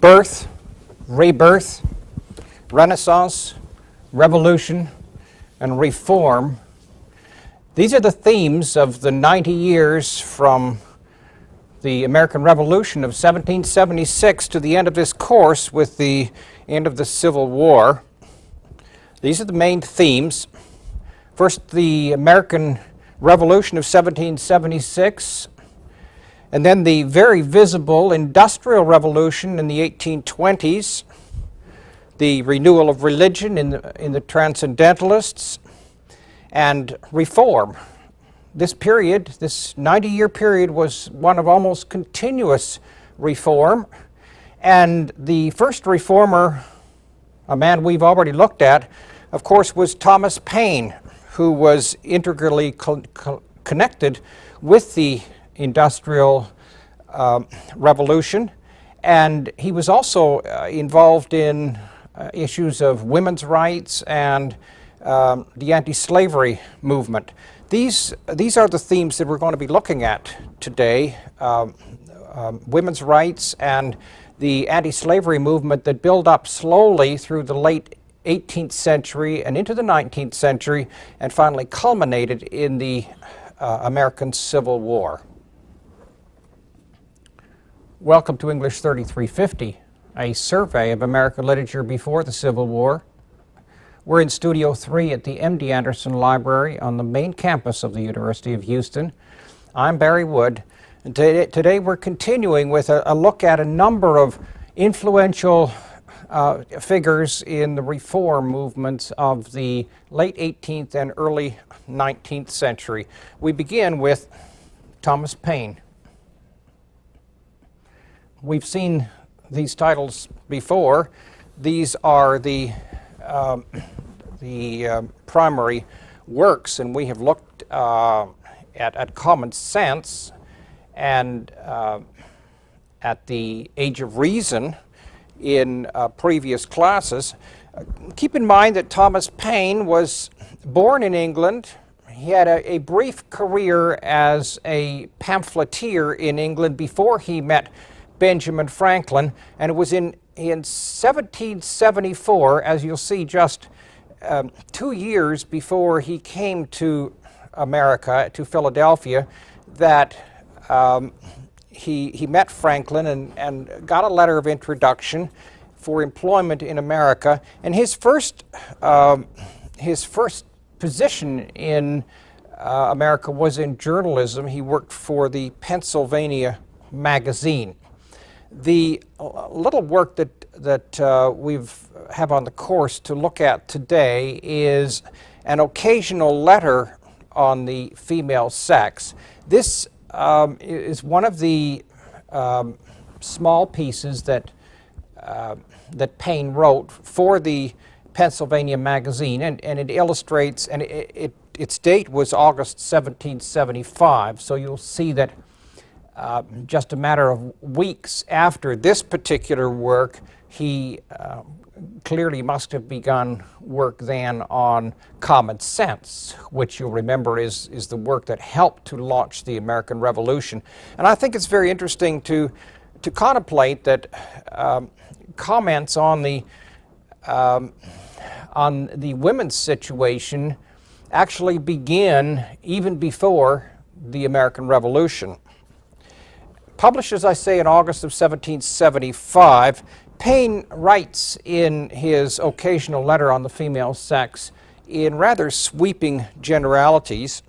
Birth, rebirth, Renaissance, revolution, and reform. These are the themes of the 90 years from the American Revolution of 1776 to the end of this course with the end of the Civil War. These are the main themes. First, the American Revolution of 1776, and then the very visible Industrial Revolution in the 1820s, the renewal of religion in the Transcendentalists, and reform. This period, this 90-year period, was one of almost continuous reform, and the first reformer, a man we've already looked at, of course, was Thomas Paine, who was integrally connected with the Industrial Revolution, and he was also involved in issues of women's rights and the anti-slavery movement. These are the themes that we're going to be looking at today, women's rights and the anti-slavery movement that built up slowly through the late 18th century and into the 19th century and finally culminated in the American Civil War. Welcome to English 3350, a survey of American literature before the Civil War. We're in Studio 3 at the M.D. Anderson Library on the main campus of the University of Houston. I'm Barry Wood, and today we're continuing with a look at a number of influential figures in the reform movements of the late 18th and early 19th century. We begin with Thomas Paine. We've seen these titles before. These are the primary works, and we have looked at Common Sense and at the Age of Reason in previous classes. Keep in mind that Thomas Paine was born in England. He had a brief career as a pamphleteer in England before he met Benjamin Franklin, and it was in 1774, as you'll see, just 2 years before he came to America, to Philadelphia, that he met Franklin and got a letter of introduction for employment in America. And his first position in America was in journalism. He worked for the Pennsylvania Magazine. The little work that we have on the course to look at today is an occasional letter on the female sex. This is one of the small pieces that Paine wrote for the Pennsylvania Magazine, and it illustrates, and its date was August 1775, so you'll see that just a matter of weeks after this particular work, he clearly must have begun work then on Common Sense, which you'll remember is the work that helped to launch the American Revolution. And I think it's very interesting to contemplate that comments on the women's situation actually begin even before the American Revolution. Published, as I say, in August of 1775, Paine writes in his occasional letter on the female sex in rather sweeping generalities.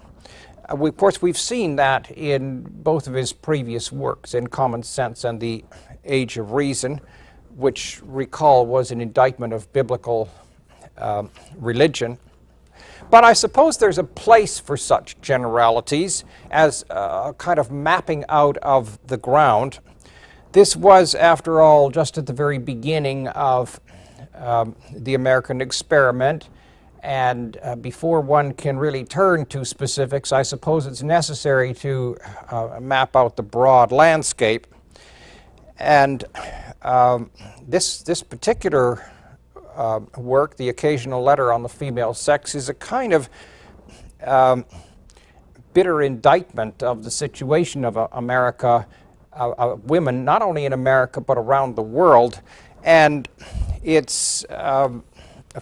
Of course, we've seen that in both of his previous works, in Common Sense and the Age of Reason, which, recall, was an indictment of biblical religion. But I suppose there's a place for such generalities as a kind of mapping out of the ground. This was, after all, just at the very beginning of the American experiment, and before one can really turn to specifics, I suppose it's necessary to map out the broad landscape. And this particular work, The Occasional Letter on the Female Sex, is a kind of bitter indictment of the situation of America women, not only in America but around the world. And it's, of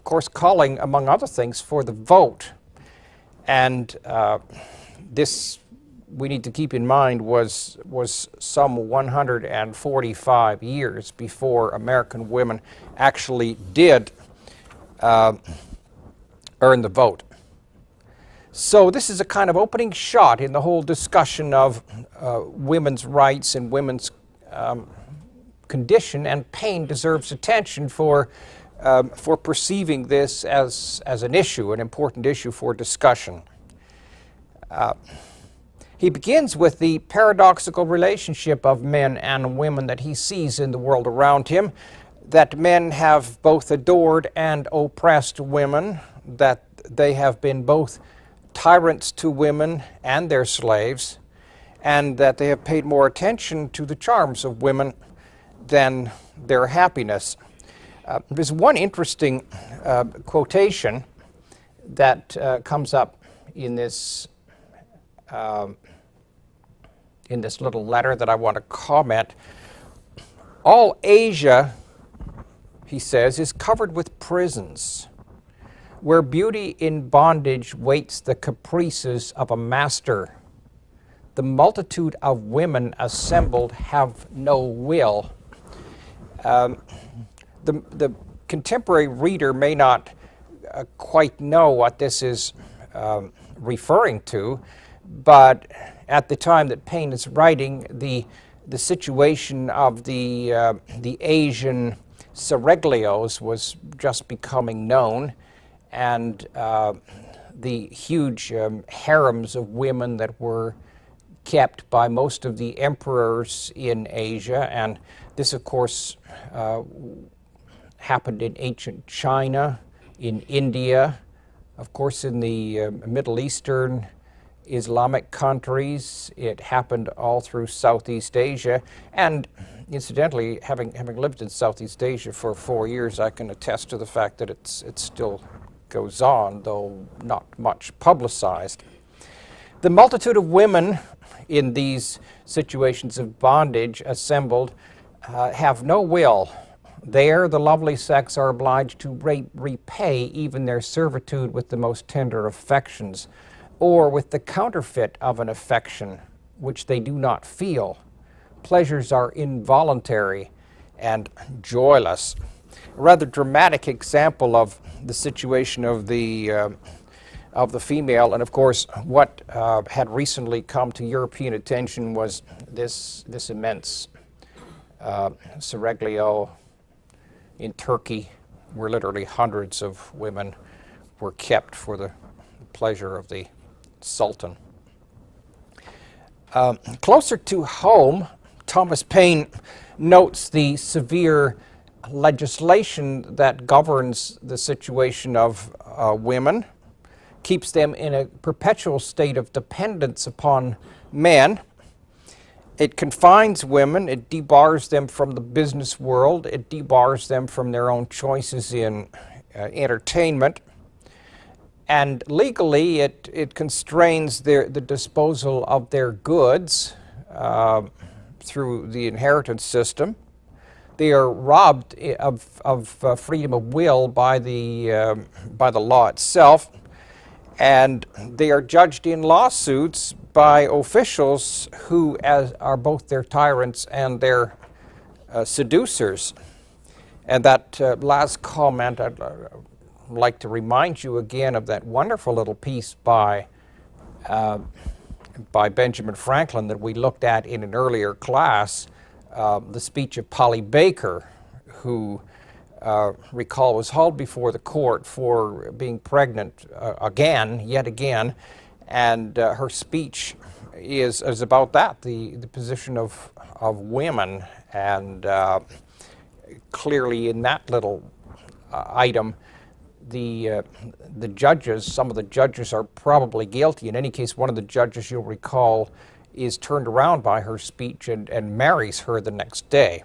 course, calling, among other things, for the vote. And this, we need to keep in mind, was some 145 years before American women actually did earn the vote. So this is a kind of opening shot in the whole discussion of women's rights and women's condition, and Paine deserves attention for perceiving this as an issue, an important issue for discussion. He begins with the paradoxical relationship of men and women that he sees in the world around him, that men have both adored and oppressed women, that they have been both tyrants to women and their slaves, and that they have paid more attention to the charms of women than their happiness. There's one interesting quotation that comes up in this little letter that I want to comment. All Asia, he says, is covered with prisons, where beauty in bondage waits the caprices of a master. The multitude of women assembled have no will. The contemporary reader may not quite know what this is referring to, but at the time that Paine is writing, the situation of the Asian seraglios was just becoming known, and the huge harems of women that were kept by most of the emperors in Asia. And this, of course, happened in ancient China, in India, of course in the Middle Eastern Islamic countries. It happened all through Southeast Asia, and incidentally, having lived in Southeast Asia for 4 years, I can attest to the fact that it still goes on, though not much publicized. The multitude of women in these situations of bondage assembled have no will. There, the lovely sex are obliged to repay even their servitude with the most tender affections, or with the counterfeit of an affection which they do not feel. Pleasures are involuntary and joyless. A rather dramatic example of the situation of the female, and of course what had recently come to European attention was this immense seraglio in Turkey, where literally hundreds of women were kept for the pleasure of the Sultan. Closer to home, Thomas Paine notes the severe legislation that governs the situation of women, keeps them in a perpetual state of dependence upon men. It confines women, it debars them from the business world, it debars them from their own choices in entertainment, and legally it constrains the disposal of their goods through the inheritance system. They are robbed of freedom of will by the law itself, and they are judged in lawsuits by officials who are both their tyrants and their seducers. And that last comment, I'd like to remind you again of that wonderful little piece by Benjamin Franklin that we looked at in an earlier class, the speech of Polly Baker, who recall was hauled before the court for being pregnant yet again, and her speech is about that, the position of women, and clearly in that little item, the judges, some of the judges are probably guilty. In any case, one of the judges, you'll recall, is turned around by her speech and marries her the next day.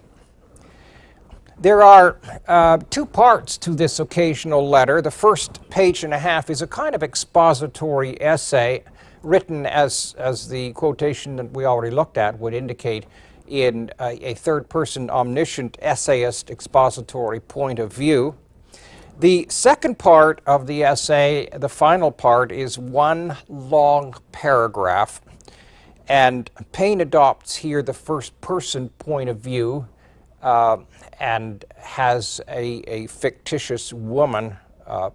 There are two parts to this occasional letter. The first page and a half is a kind of expository essay written, as the quotation that we already looked at would indicate, in a third-person omniscient essayist expository point of view. The second part of the essay, the final part, is one long paragraph, and Paine adopts here the first-person point of view and has a fictitious woman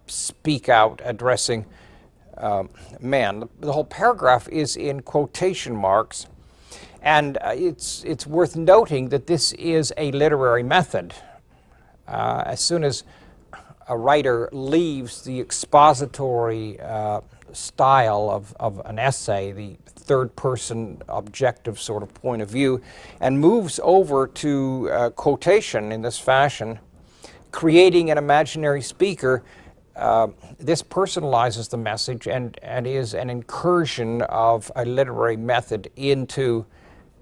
speak out addressing men. The whole paragraph is in quotation marks, and it's worth noting that this is a literary method. As soon as a writer leaves the expository style of an essay, the third-person objective sort of point of view, and moves over to quotation in this fashion, creating an imaginary speaker, this personalizes the message and is an incursion of a literary method into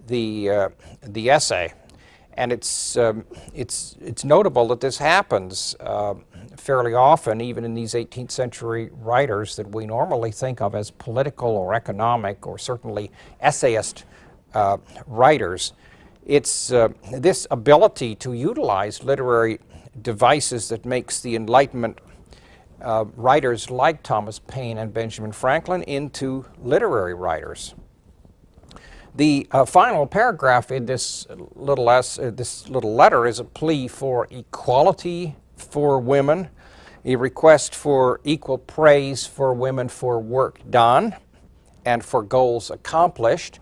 the essay. And it's notable that this happens fairly often, even in these 18th century writers that we normally think of as political or economic or certainly essayist writers. It's this ability to utilize literary devices that makes the Enlightenment writers like Thomas Paine and Benjamin Franklin into literary writers. The final paragraph in this little letter is a plea for equality for women, a request for equal praise for women for work done and for goals accomplished,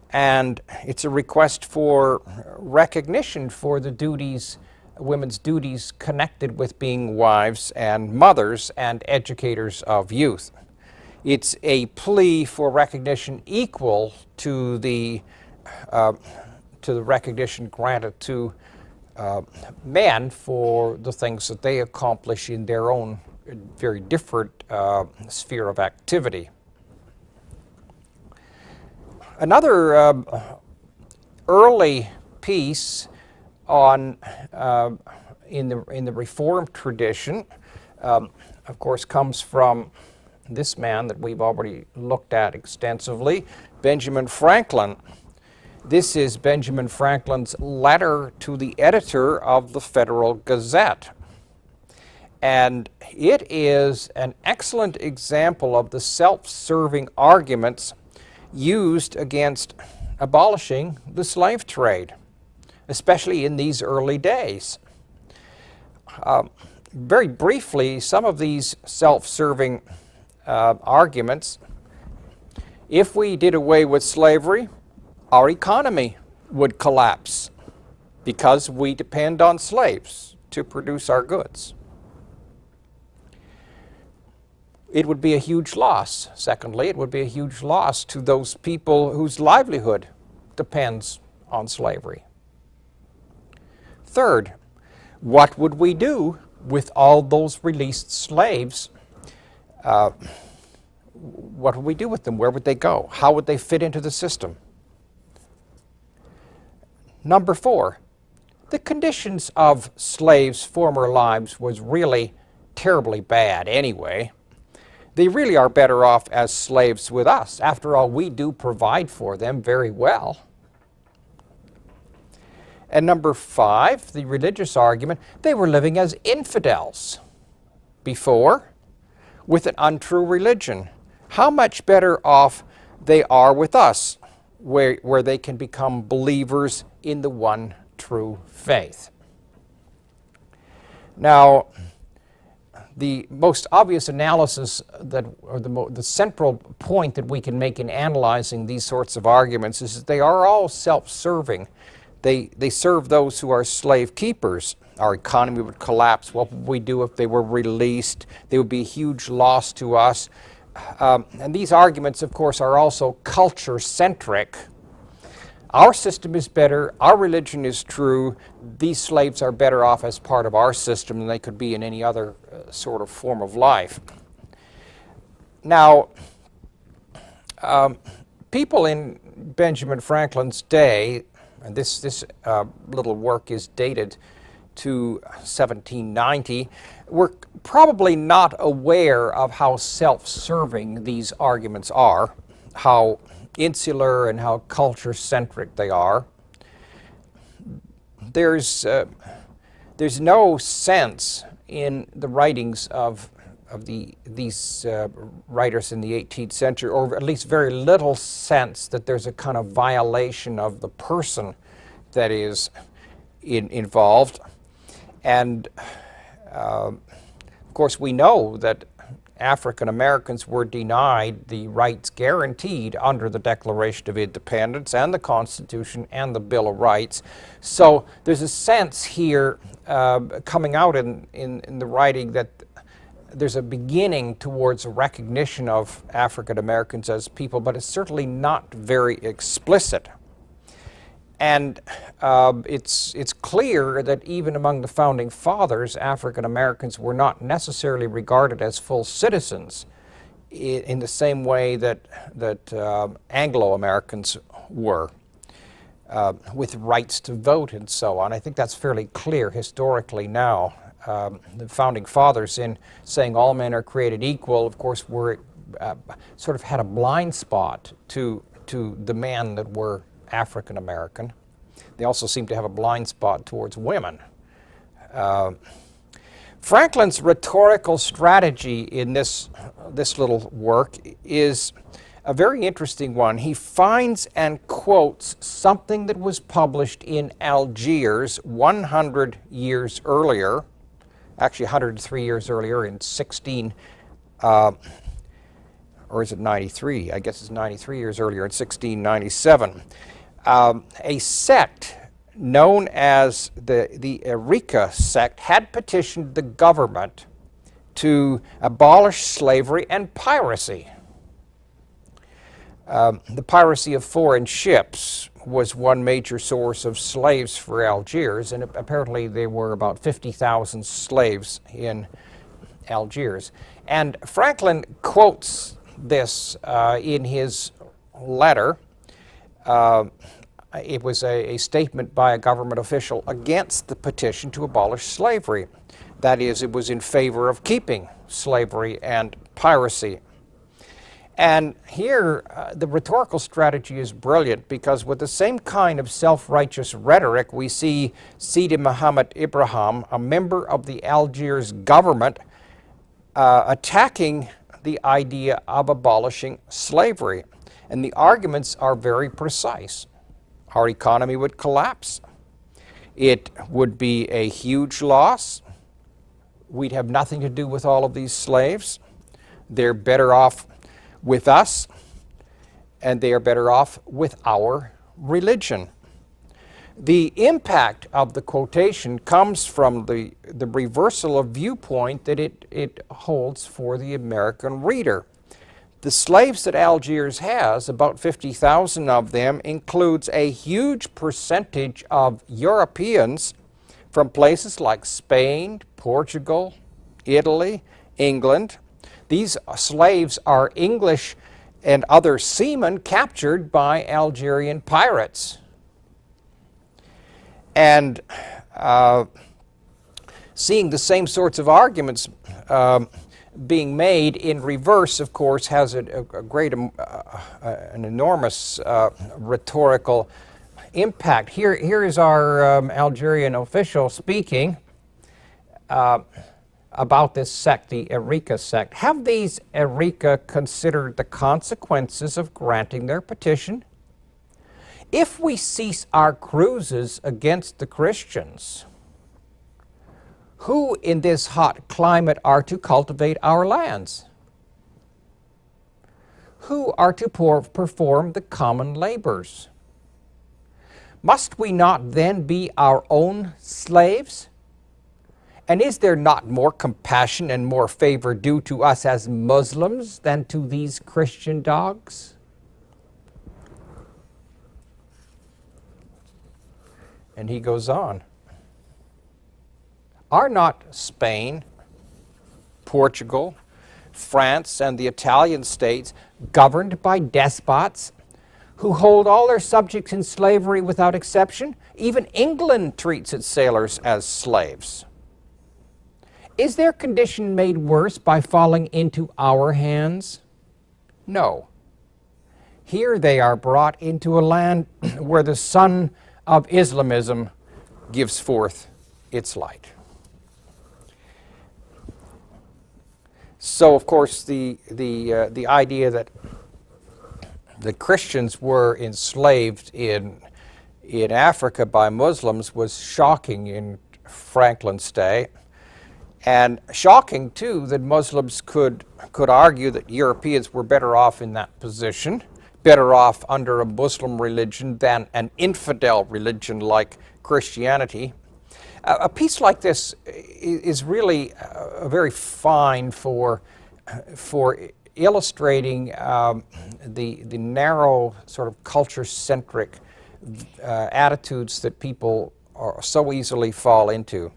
and it's a request for recognition for the duties, women's duties connected with being wives and mothers and educators of youth. It's a plea for recognition equal to the recognition granted to men for the things that they accomplish in their own very different sphere of activity. Another early piece on in the Reformed tradition, of course, comes from this man that we've already looked at extensively, Benjamin Franklin. This is Benjamin Franklin's letter to the editor of the Federal Gazette. And it is an excellent example of the self-serving arguments used against abolishing the slave trade, especially in these early days. Very briefly, some of these self-serving arguments: if we did away with slavery, our economy would collapse because we depend on slaves to produce our goods. It would be a huge loss. Secondly, it would be a huge loss to those people whose livelihood depends on slavery. Third, what would we do with all those released slaves? What would we do with them? Where would they go? How would they fit into the system? Number 4, the conditions of slaves' former lives was really terribly bad anyway. They really are better off as slaves with us. After all, we do provide for them very well. And number 5, the religious argument, they were living as infidels before with an untrue religion. How much better off they are with us, where they can become believers in the one true faith. Now, the most obvious analysis or the central point that we can make in analyzing these sorts of arguments is that they are all self-serving. They serve those who are slave keepers. Our economy would collapse. What would we do if they were released? They would be a huge loss to us. And these arguments, of course, are also culture-centric. Our system is better. Our religion is true. These slaves are better off as part of our system than they could be in any other sort of form of life. Now, people in Benjamin Franklin's day, and this little work is dated to 1790, were probably not aware of how self-serving these arguments are, how insular and how culture-centric they are. there's no sense in the writings of these writers in the 18th century, or at least very little sense that there's a kind of violation of the person that is involved. And of course we know that African Americans were denied the rights guaranteed under the Declaration of Independence and the Constitution and the Bill of Rights. So there's a sense here coming out in the writing that there's a beginning towards a recognition of African Americans as people, but it's certainly not very explicit. And it's clear that even among the Founding Fathers, African Americans were not necessarily regarded as full citizens in the same way that Anglo-Americans were, with rights to vote and so on. I think that's fairly clear historically now. The Founding Fathers, in saying all men are created equal, of course, were sort of had a blind spot to the men that were African American. They also seem to have a blind spot towards women. Franklin's rhetorical strategy in this little work is a very interesting one. He finds and quotes something that was published in Algiers 100 years earlier, actually 103 years earlier, in 16, or is it 93? I guess it's 93 years earlier, in 1697. A sect known as the Eureka sect had petitioned the government to abolish slavery and piracy. The piracy of foreign ships was one major source of slaves for Algiers, and apparently there were about 50,000 slaves in Algiers. And Franklin quotes this in his letter. It was a statement by a government official against the petition to abolish slavery. That is, it was in favor of keeping slavery and piracy. And here, the rhetorical strategy is brilliant, because with the same kind of self-righteous rhetoric, we see Sidi Muhammad Ibrahim, a member of the Algiers government, attacking the idea of abolishing slavery. And the arguments are very precise. Our economy would collapse. It would be a huge loss. We'd have nothing to do with all of these slaves. They're better off with us, and they are better off with our religion. The impact of the quotation comes from the reversal of viewpoint that it holds for the American reader. The slaves that Algiers has, about 50,000 of them, includes a huge percentage of Europeans from places like Spain, Portugal, Italy, England. These slaves are English and other seamen captured by Algerian pirates. And seeing the same sorts of arguments being made in reverse, of course, has an enormous rhetorical impact. Here is our Algerian official speaking about this sect, the Eureka sect. Have these Eureka considered the consequences of granting their petition? If we cease our cruises against the Christians, who in this hot climate are to cultivate our lands? Who are to perform the common labors? Must we not then be our own slaves? And is there not more compassion and more favor due to us as Muslims than to these Christian dogs? And he goes on. Are not Spain, Portugal, France, and the Italian states governed by despots who hold all their subjects in slavery without exception? Even England treats its sailors as slaves. Is their condition made worse by falling into our hands? No. Here they are brought into a land where the sun of Islamism gives forth its light. So, of course, the idea that the Christians were enslaved in Africa by Muslims was shocking in Franklin's day, and shocking too that Muslims could argue that Europeans were better off in that position, better off under a Muslim religion than an infidel religion like Christianity. A piece like this is really very fine for illustrating the narrow sort of culture-centric attitudes that people so easily fall into.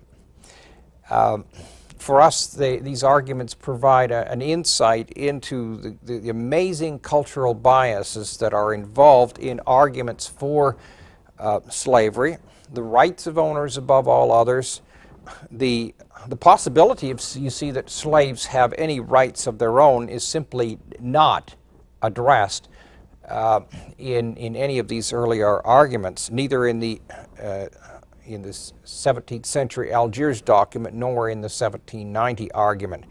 For us, these arguments provide an insight into the amazing cultural biases that are involved in arguments for slavery, the rights of owners above all others, the possibility of, you see, that slaves have any rights of their own is simply not addressed in any of these earlier arguments, neither in the 17th century Algiers document nor in the 1790 argument.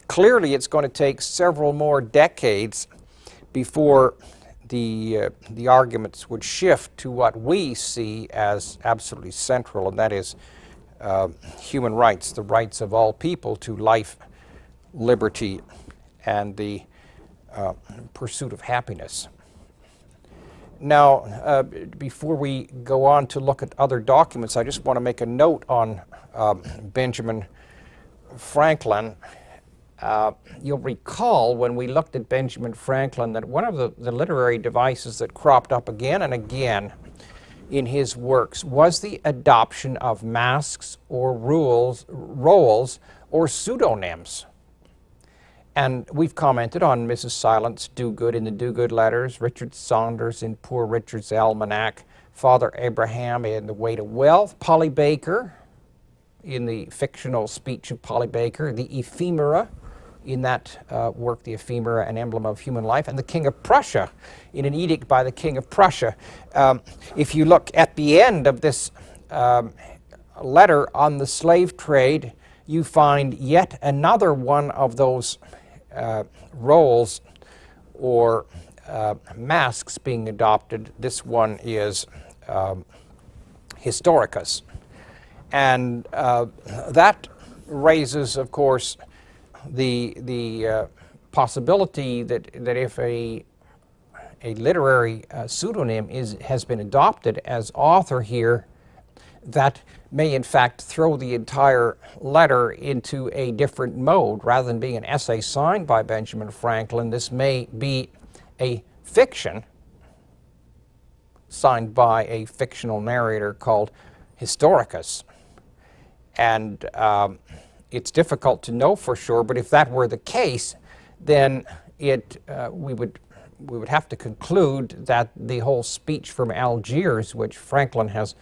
Clearly, it's going to take several more decades before the arguments would shift to what we see as absolutely central, and that is human rights, the rights of all people to life, liberty, and the pursuit of happiness. Now, before we go on to look at other documents, I just want to make a note on Benjamin Franklin. You'll recall when we looked at Benjamin Franklin that one of the literary devices that cropped up again and again in his works was the adoption of masks or roles or pseudonyms. And we've commented on Mrs. Silence Dogood in the Dogood Letters, Richard Saunders in Poor Richard's Almanac, Father Abraham in The Way to Wealth, Polly Baker in the fictional speech of Polly Baker, the Ephemera in that work, The Ephemera, an Emblem of Human Life, and the King of Prussia in an edict by the King of Prussia. If you look at the end of this letter on the slave trade, you find yet another one of those roles or masks being adopted. This one is Historicus. And that raises, of course, the possibility that if a literary pseudonym has been adopted as author here, that may in fact throw the entire letter into a different mode. Rather than being an essay signed by Benjamin Franklin, this may be a fiction signed by a fictional narrator called Historicus. And it's difficult to know for sure, but if that were the case, then we would have to conclude that the whole speech from Algiers, which Franklin has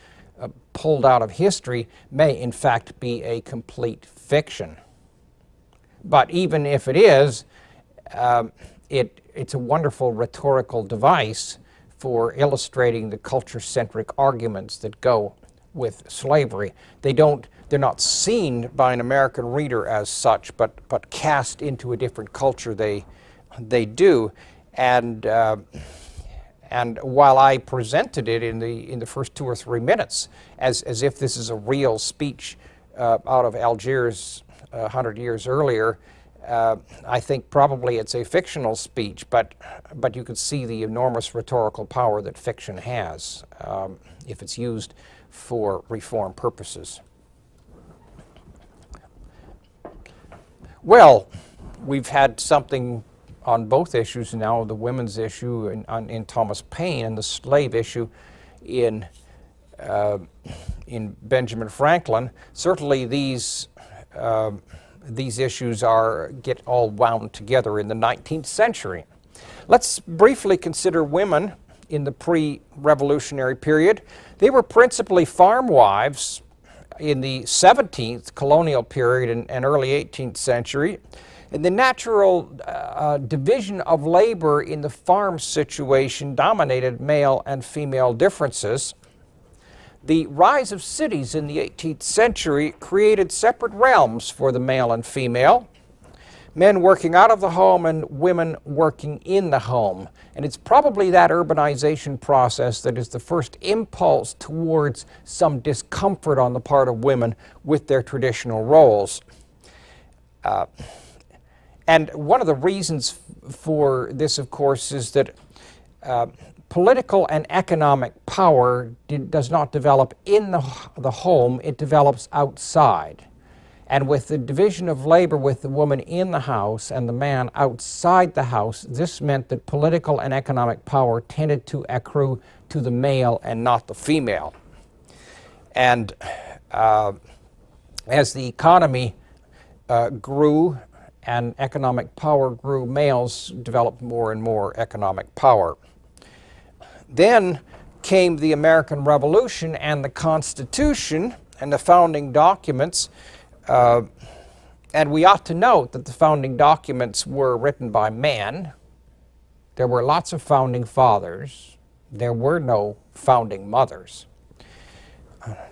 pulled out of history, may in fact be a complete fiction. But even if it is, it's a wonderful rhetorical device for illustrating the culture-centric arguments that go with slavery. They're not seen by an American reader as such, but cast into a different culture they do. And while I presented it in the first 2 or 3 minutes as if this is a real speech out of Algiers 100 years earlier, I think probably it's a fictional speech, but you could see the enormous rhetorical power that fiction has if it's used for reform purposes. Well, we've had something on both issues now, the women's issue in Thomas Paine and the slave issue in Benjamin Franklin. Certainly these issues get all wound together in the 19th century. Let's briefly consider women in the pre-revolutionary period. They were principally farm wives in the 17th colonial period and early 18th century. And the natural division of labor in the farm situation dominated male and female differences. The rise of cities in the 18th century created separate realms for the male and female, men working out of the home and women working in the home. And it's probably that urbanization process that is the first impulse towards some discomfort on the part of women with their traditional roles. And one of the reasons for this, of course, is that political and economic power does not develop in the home, it develops outside. And with the division of labor with the woman in the house and the man outside the house, this meant that political and economic power tended to accrue to the male and not the female. And as the economy grew and economic power grew, males developed more and more economic power. Then came the American Revolution and the Constitution and the founding documents. And we ought to note that the founding documents were written by men. There were lots of founding fathers. There were no founding mothers.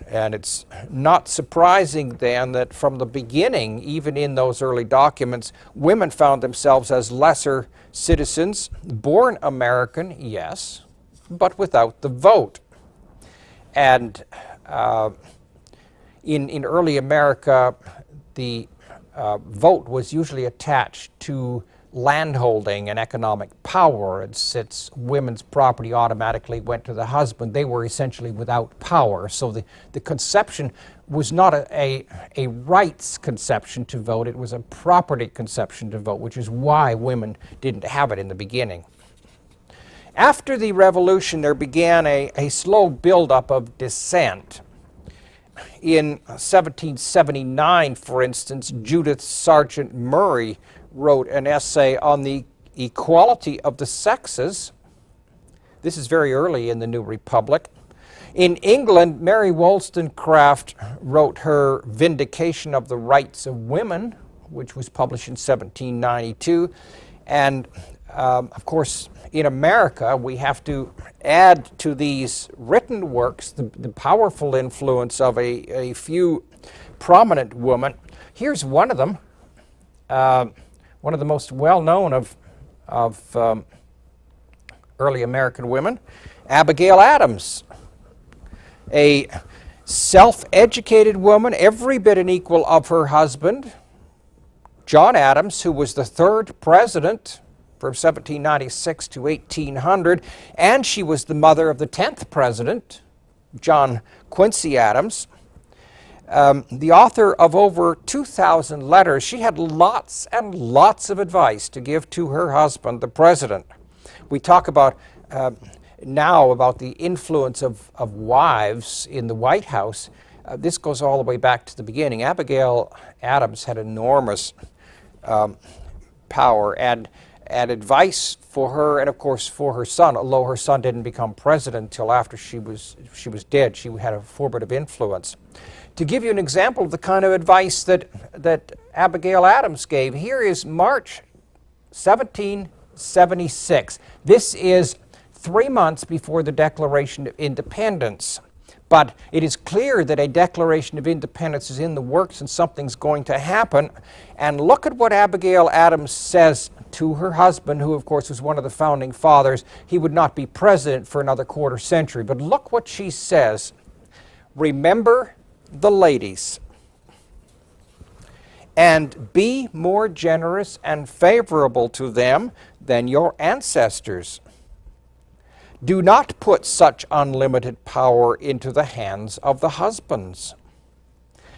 And it's not surprising then that from the beginning, even in those early documents, women found themselves as lesser citizens, born American, yes, but without the vote. And in early America, the vote was usually attached to landholding and economic power, and since women's property automatically went to the husband, they were essentially without power. So the conception was not a rights conception to vote, it was a property conception to vote, which is why women didn't have it in the beginning. After the Revolution, there began a slow buildup of dissent. In 1779, for instance, Judith Sargent Murray wrote an essay on the equality of the sexes. This is very early in the New Republic. In England, Mary Wollstonecraft wrote her Vindication of the Rights of Women, which was published in 1792. And of course, in America, we have to add to these written works the powerful influence of a few prominent women. Here's one of them, one of the most well-known of early American women, Abigail Adams, a self-educated woman, every bit an equal of her husband, John Adams, who was the third president from 1796 to 1800, and she was the mother of the 10th president, John Quincy Adams. The author of over 2,000 letters, she had lots and lots of advice to give to her husband, the president. We talk about now about the influence of wives in the White House. This goes all the way back to the beginning. Abigail Adams had enormous power and advice for her and, of course, for her son, although her son didn't become president until after she was dead. She had a formative influence. To give you an example of the kind of advice that Abigail Adams gave, here is March 1776. This is 3 months before the Declaration of Independence. But it is clear that a Declaration of Independence is in the works and something's going to happen. And look at what Abigail Adams says to her husband, who of course was one of the founding fathers. He would not be president for another quarter century. But look what she says. Remember the ladies, and be more generous and favorable to them than your ancestors. Do not put such unlimited power into the hands of the husbands.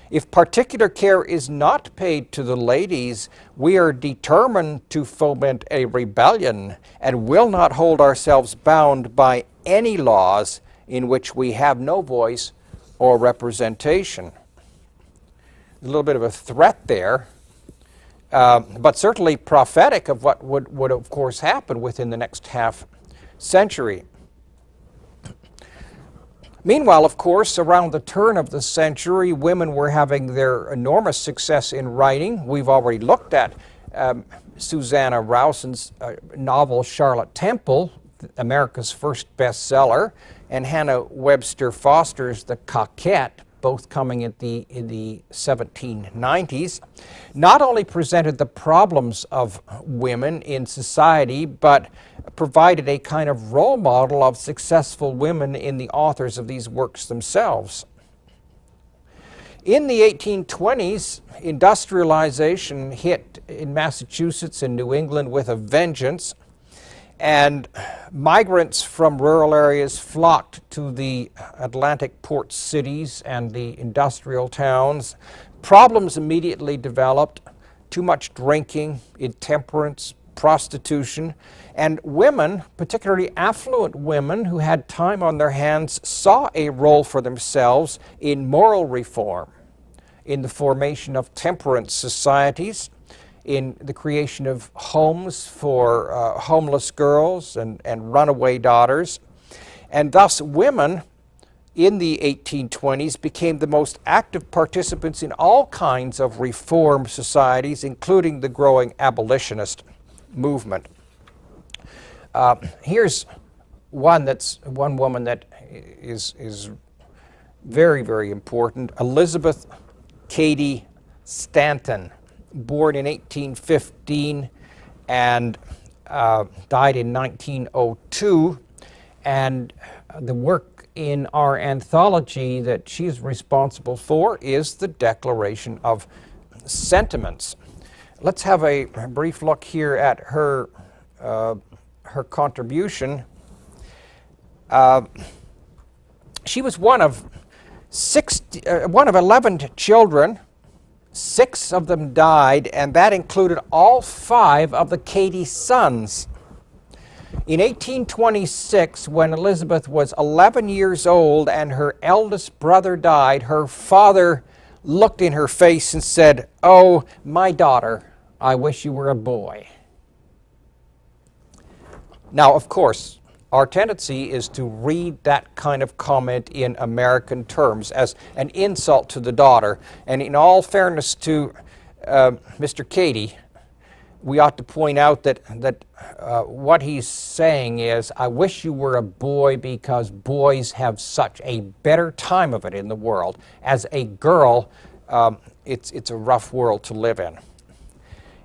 If particular care is not paid to the ladies, we are determined to foment a rebellion and will not hold ourselves bound by any laws in which we have no voice or representation. A little bit of a threat there, but certainly prophetic of what would of course happen within the next half century. Meanwhile, of course, around the turn of the century, women were having their enormous success in writing. We've already looked at Susanna Rowson's novel Charlotte Temple America's first bestseller, and Hannah Webster Foster's The Coquette, both coming in the 1790s, not only presented the problems of women in society, but provided a kind of role model of successful women in the authors of these works themselves. In the 1820s, industrialization hit in Massachusetts and New England with a vengeance, and migrants from rural areas flocked to the Atlantic port cities and the industrial towns. Problems immediately developed: too much drinking, intemperance, prostitution, and women, particularly affluent women who had time on their hands, saw a role for themselves in moral reform, in the formation of temperance societies, in the creation of homes for homeless girls and runaway daughters. And thus women in the 1820s became the most active participants in all kinds of reform societies, including the growing abolitionist movement. Here's one woman that is very, very important: Elizabeth Cady Stanton, born in 1815 and died in 1902. And the work in our anthology that she's responsible for is the Declaration of Sentiments. Let's have a brief look here at her contribution. She was one of 11 children. 6 of them died, and that included all 5 of the Cady sons. In 1826, when Elizabeth was 11 years old and her eldest brother died, her father looked in her face and said, "Oh, my daughter, I wish you were a boy." Now, of course, our tendency is to read that kind of comment in American terms as an insult to the daughter. And in all fairness to Mr. Cady, we ought to point out that what he's saying is, I wish you were a boy because boys have such a better time of it in the world. As a girl, it's a rough world to live in.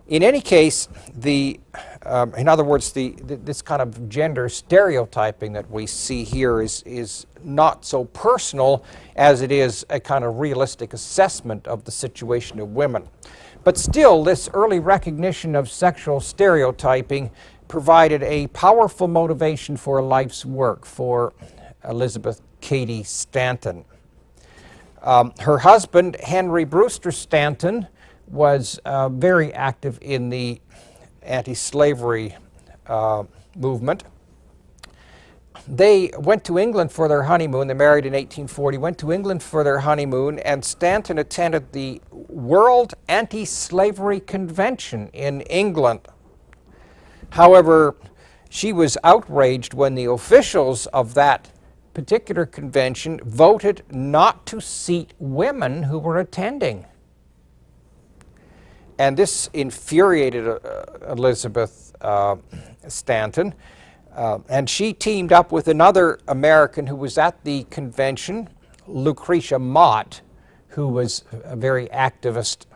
In any case, in other words, this kind of gender stereotyping that we see here is not so personal as it is a kind of realistic assessment of the situation of women. But still, this early recognition of sexual stereotyping provided a powerful motivation for life's work for Elizabeth Cady Stanton. Her husband, Henry Brewster Stanton, was very active in the anti-slavery movement. They went to England for their honeymoon. They married in 1840, went to England for their honeymoon, and Stanton attended the World Anti-Slavery Convention in England. However, she was outraged when the officials of that particular convention voted not to seat women who were attending. And this infuriated Elizabeth Stanton, and she teamed up with another American who was at the convention, Lucretia Mott, who was a very activist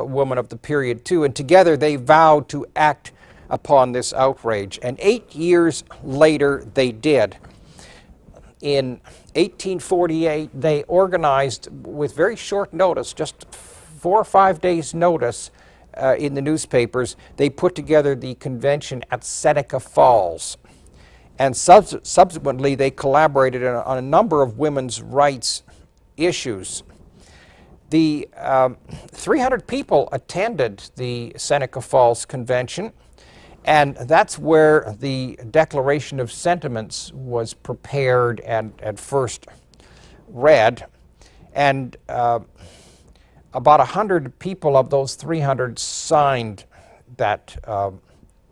woman of the period too, and together they vowed to act upon this outrage. And 8 years later they did. In 1848 they organized, with very short notice, just 4 or 5 days notice, in the newspapers, they put together the convention at Seneca Falls. And subsequently, they collaborated on a number of women's rights issues. The 300 people attended the Seneca Falls Convention, and that's where the Declaration of Sentiments was prepared and first read. And about 100 people of those 300 signed that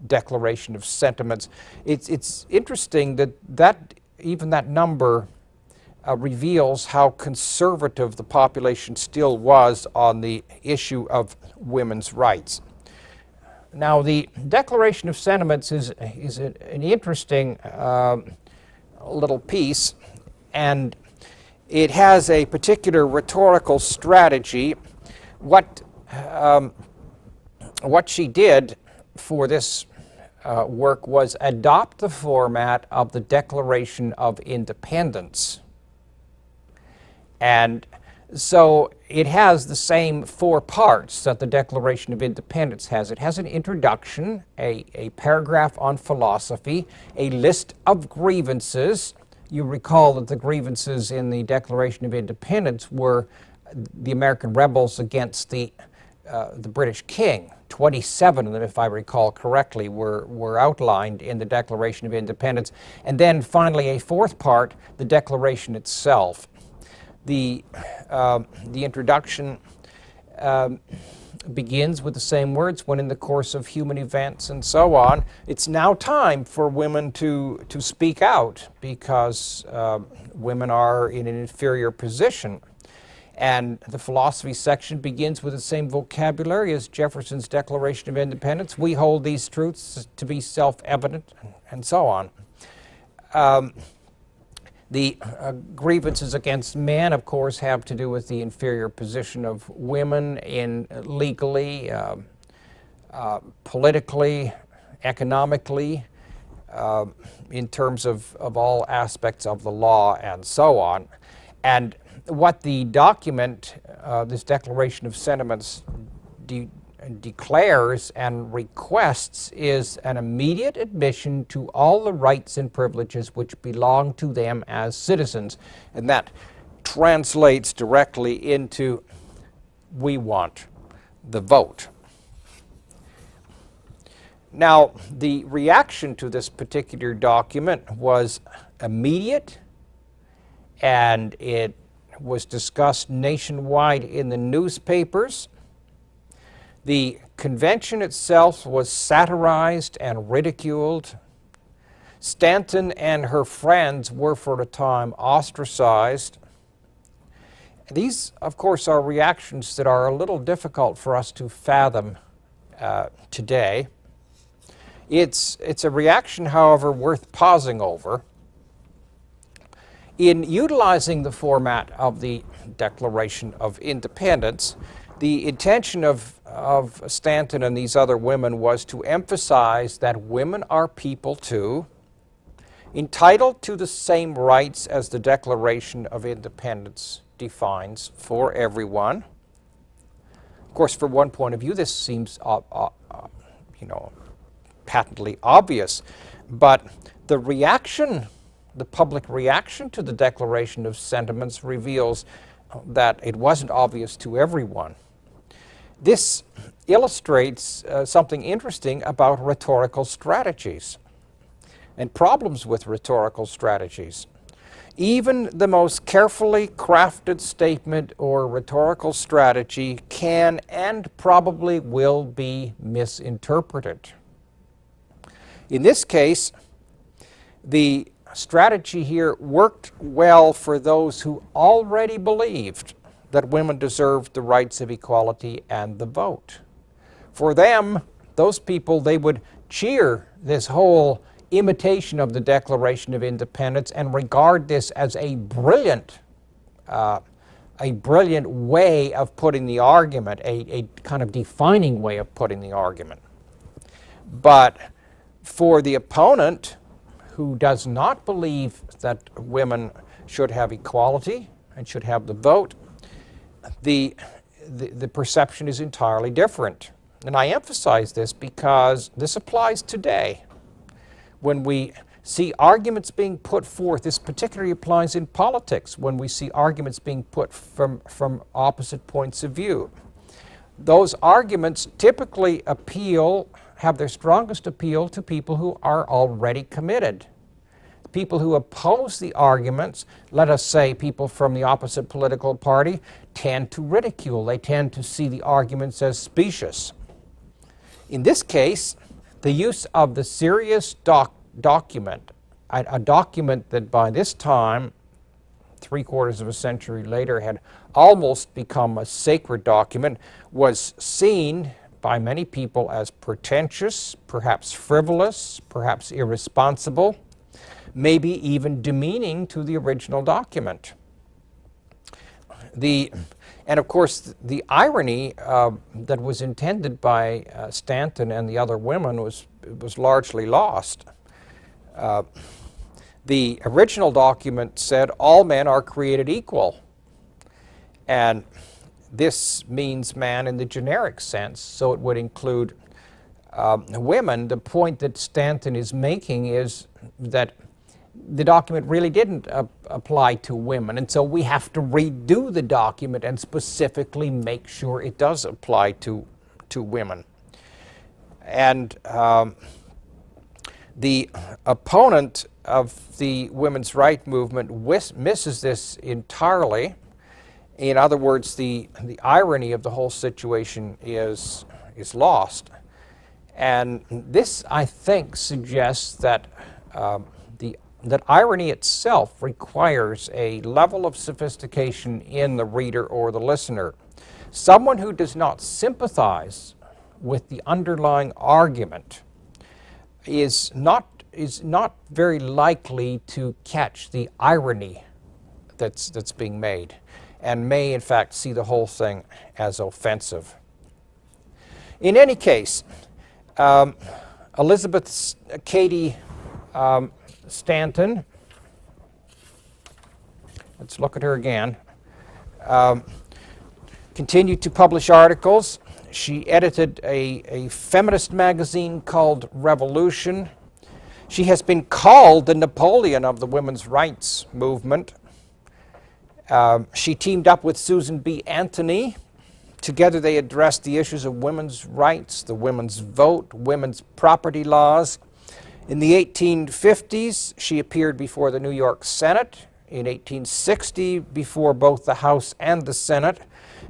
Declaration of Sentiments. It's interesting that even that number reveals how conservative the population still was on the issue of women's rights. Now, the Declaration of Sentiments is an interesting little piece, and it has a particular rhetorical strategy. What she did for this work was adopt the format of the Declaration of Independence. And so it has the same four parts that the Declaration of Independence has. It has an introduction, a paragraph on philosophy, a list of grievances. You recall that the grievances in the Declaration of Independence were the American rebels against the British king. 27 of them, if I recall correctly, were outlined in the Declaration of Independence. And then finally a fourth part, the Declaration itself. The introduction begins with the same words: when in the course of human events and so on, it's now time for women to speak out, because women are in an inferior position. And the philosophy section begins with the same vocabulary as Jefferson's Declaration of Independence. We hold these truths to be self-evident, and so on. The grievances against men, of course, have to do with the inferior position of women in legally, politically, economically, in terms of all aspects of the law, and so on. And what the document, this Declaration of Sentiments, declares and requests is an immediate admission to all the rights and privileges which belong to them as citizens. And that translates directly into, we want the vote. Now, the reaction to this particular document was immediate, and it was discussed nationwide in the newspapers. The convention itself was satirized and ridiculed. Stanton and her friends were for a time ostracized. These, of course, are reactions that are a little difficult for us to fathom today. It's a reaction, however, worth pausing over. In utilizing the format of the Declaration of Independence, the intention of Stanton and these other women was to emphasize that women are people too, entitled to the same rights as the Declaration of Independence defines for everyone. Of course, from one point of view, this seems, patently obvious, but the reaction, the public reaction to the Declaration of Sentiments reveals that it wasn't obvious to everyone. This illustrates something interesting about rhetorical strategies and problems with rhetorical strategies. Even the most carefully crafted statement or rhetorical strategy can and probably will be misinterpreted. In this case, the strategy here worked well for those who already believed that women deserved the rights of equality and the vote. For them, those people, they would cheer this whole imitation of the Declaration of Independence and regard this as a brilliant way of putting the argument, a kind of defining way of putting the argument. But for the opponent, who does not believe that women should have equality and should have the vote, the perception is entirely different. And I emphasize this because this applies today. When we see arguments being put forth, this particularly applies in politics, when we see arguments being put from opposite points of view. Those arguments typically have their strongest appeal to people who are already committed. People who oppose the arguments, let us say people from the opposite political party, tend to ridicule. They tend to see the arguments as specious. In this case, the use of the serious document, a document that by this time, 3/4 of a century later, had almost become a sacred document, was seen by many people as pretentious, perhaps frivolous, perhaps irresponsible, maybe even demeaning to the original document. And of course, the irony that was intended by Stanton and the other women was largely lost. The original document said all men are created equal, and this means man in the generic sense, so it would include women. The point that Stanton is making is that the document really didn't apply to women, and so we have to redo the document and specifically make sure it does apply to women. And the opponent of the women's rights movement misses this entirely. In other words, the irony of the whole situation is lost. And this, I think, suggests that that irony itself requires a level of sophistication in the reader or the listener. Someone who does not sympathize with the underlying argument is not very likely to catch the irony that's being made, and may in fact see the whole thing as offensive. In any case, Elizabeth Cady Stanton, let's look at her again, continued to publish articles. She edited a feminist magazine called Revolution. She has been called the Napoleon of the women's rights movement. She teamed up with Susan B. Anthony. Together they addressed the issues of women's rights, the women's vote, women's property laws. In the 1850s, she appeared before the New York Senate. In 1860, before both the House and the Senate.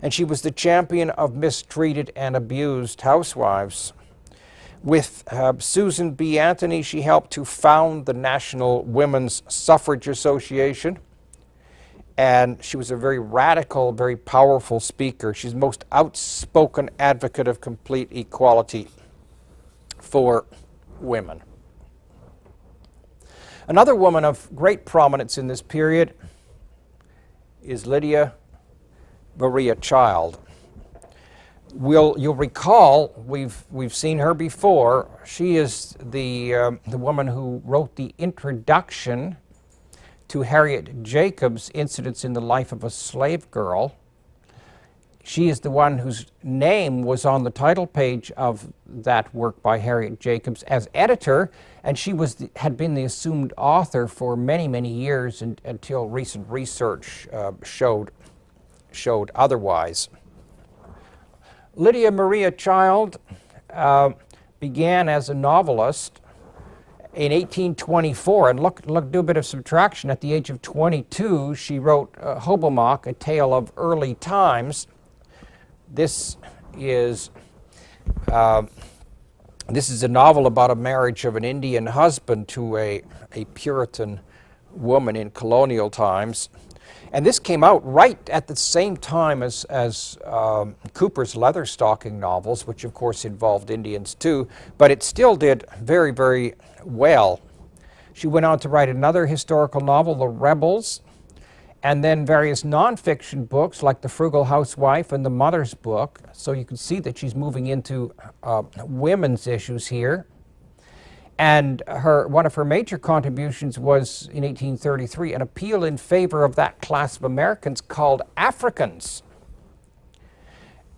And she was the champion of mistreated and abused housewives. With Susan B. Anthony, she helped to found the National Women's Suffrage Association. And she was a very radical, very powerful speaker. She's the most outspoken advocate of complete equality for women. Another woman of great prominence in this period is Lydia Maria Child. You'll recall we've seen her before. She is the woman who wrote the introduction to Harriet Jacobs' Incidents in the Life of a Slave Girl. She is the one whose name was on the title page of that work by Harriet Jacobs as editor, and she had been the assumed author for many, many years until recent research showed otherwise. Lydia Maria Child began as a novelist in 1824, and do a bit of subtraction. At the age of 22, she wrote Hobomok, A Tale of Early Times. This is a novel about a marriage of an Indian husband to a Puritan woman in colonial times. And this came out right at the same time as Cooper's Leatherstocking novels, which of course involved Indians too, but it still did very, very well. She went on to write another historical novel, The Rebels, and then various nonfiction books like The Frugal Housewife and The Mother's Book. So you can see that she's moving into women's issues here. And one of her major contributions was, in 1833, an appeal in favor of that class of Americans called Africans.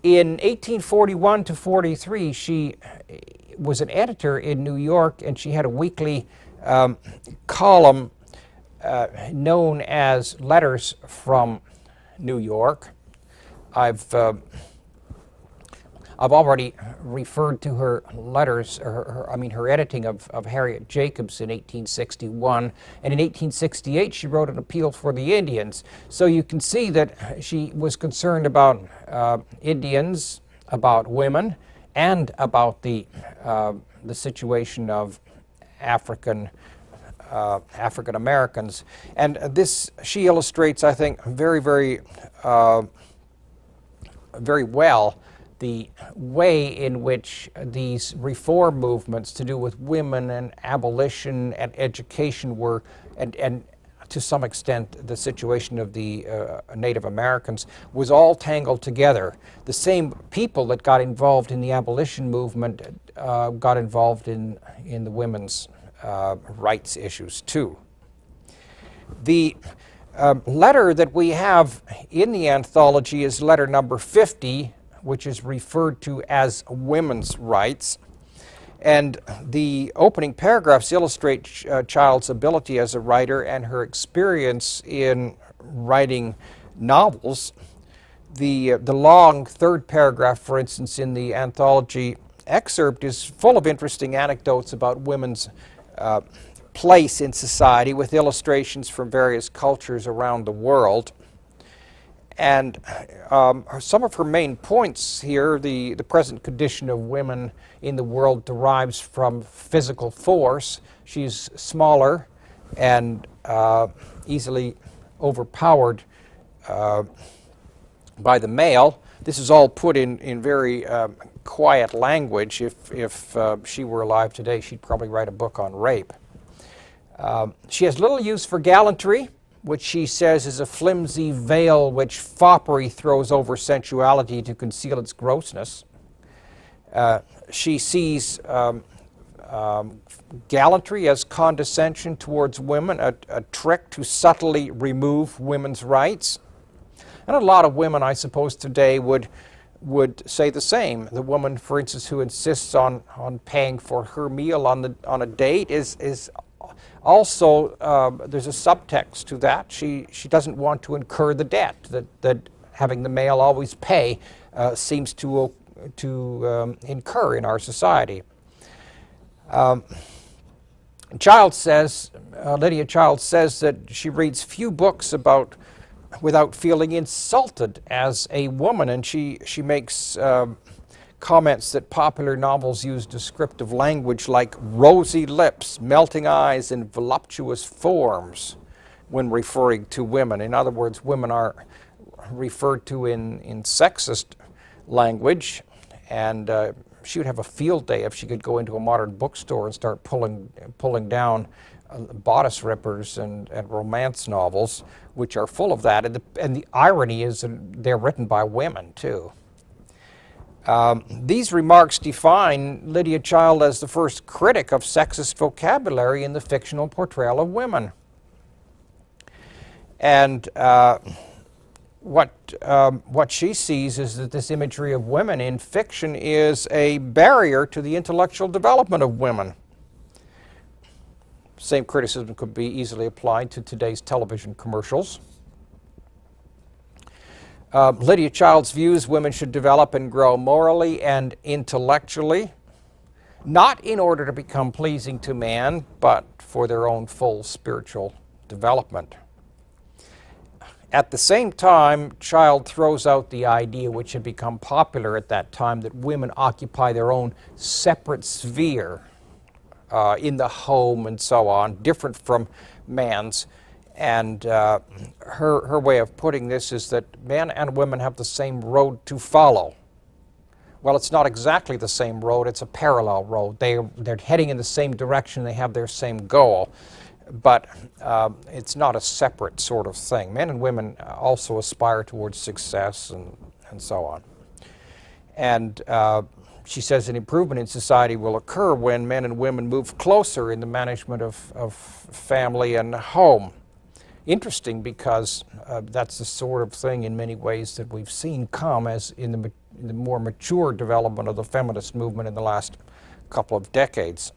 In 1841 to 43, she was an editor in New York, and she had a weekly column known as Letters from New York. I've already referred to her letters, her editing of Harriet Jacobs in 1861, and in 1868 she wrote an appeal for the Indians. So you can see that she was concerned about Indians, about women, and about the situation of African Americans. And this she illustrates, I think, very, very, very well the way in which these reform movements to do with women and abolition and education were, and to some extent the situation of the Native Americans, was all tangled together. The same people that got involved in the abolition movement got involved in the women's rights issues too. The letter that we have in the anthology is letter number 50, which is referred to as Women's Rights. And the opening paragraphs illustrate Child's ability as a writer and her experience in writing novels. The long third paragraph, for instance, in the anthology excerpt is full of interesting anecdotes about women's place in society, with illustrations from various cultures around the world. And some of her main points here, the present condition of women in the world derives from physical force. She's smaller and easily overpowered by the male. This is all put in very quiet language. If she were alive today, she'd probably write a book on rape. She has little use for gallantry, which she says is a flimsy veil which foppery throws over sensuality to conceal its grossness. She sees gallantry as condescension towards women, a trick to subtly remove women's rights. And a lot of women, I suppose, today would say the same. The woman, for instance, who insists on paying for her meal on a date is also, there's a subtext to that. She doesn't want to incur the debt that having the male always pay seems to incur in our society. Lydia Child says that she reads few books without feeling insulted as a woman, and she makes comments that popular novels use descriptive language like rosy lips, melting eyes, and voluptuous forms when referring to women. In other words, women are referred to in sexist language, and she would have a field day if she could go into a modern bookstore and start pulling down bodice rippers and romance novels, which are full of that. And the irony is that they're written by women, too. These remarks define Lydia Child as the first critic of sexist vocabulary in the fictional portrayal of women. And what she sees is that this imagery of women in fiction is a barrier to the intellectual development of women. Same criticism could be easily applied to today's television commercials. Lydia Child's views: women should develop and grow morally and intellectually, not in order to become pleasing to man, but for their own full spiritual development. At the same time, Child throws out the idea, which had become popular at that time, that women occupy their own separate sphere in the home and so on, different from man's. And her way of putting this is that men and women have the same road to follow. Well, it's not exactly the same road, it's a parallel road. They're heading in the same direction, they have their same goal, but it's not a separate sort of thing. Men and women also aspire towards success and so on. And she says an improvement in society will occur when men and women move closer in the management of family and home. Interesting, because that's the sort of thing in many ways that we've seen come as in the more mature development of the feminist movement in the last couple of decades.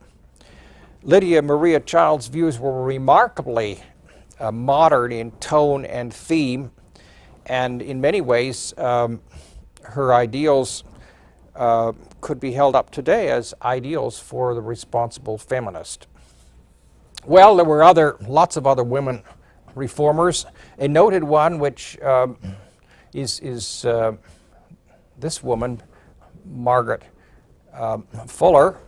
Lydia Maria Child's views were remarkably modern in tone and theme, and in many ways her ideals could be held up today as ideals for the responsible feminist. Well, there were lots of other women reformers. A noted one, which is this woman, Margaret Fuller.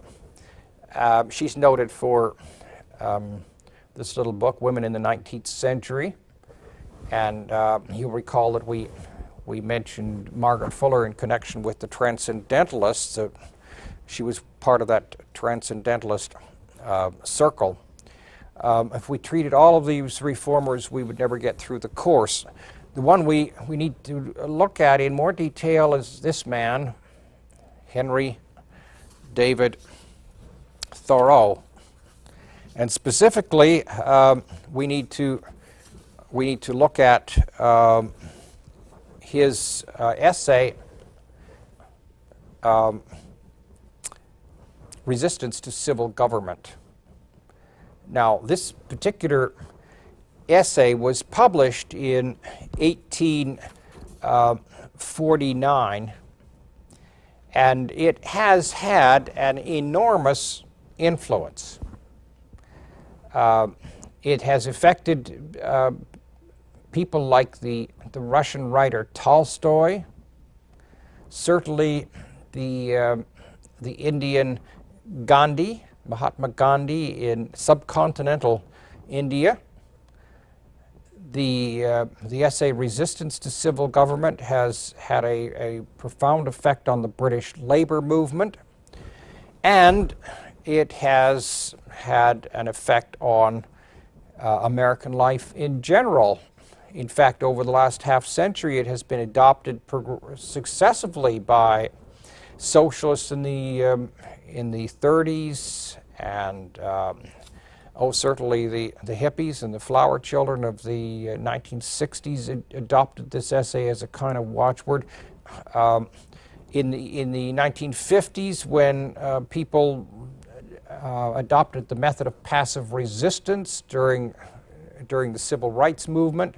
She's noted for this little book, Women in the 19th Century. And you'll recall that we We mentioned Margaret Fuller in connection with the Transcendentalists. She was part of that Transcendentalist circle. If we treated all of these reformers, we would never get through the course. The one we need to look at in more detail is this man, Henry David Thoreau. And specifically, we need to look at his essay, Resistance to Civil Government. Now, this particular essay was published in 1849, and it has had an enormous influence. It has affected people like the Russian writer Tolstoy, certainly the Indian Gandhi, Mahatma Gandhi in subcontinental India. The essay Resistance to Civil Government has had a profound effect on the British labor movement, and it has had an effect on American life in general. In fact, over the last half century, it has been adopted successively by socialists in the 30s, and certainly the hippies and the flower children of the 1960s adopted this essay as a kind of watchword. In the 1950s, when people adopted the method of passive resistance during the civil rights movement,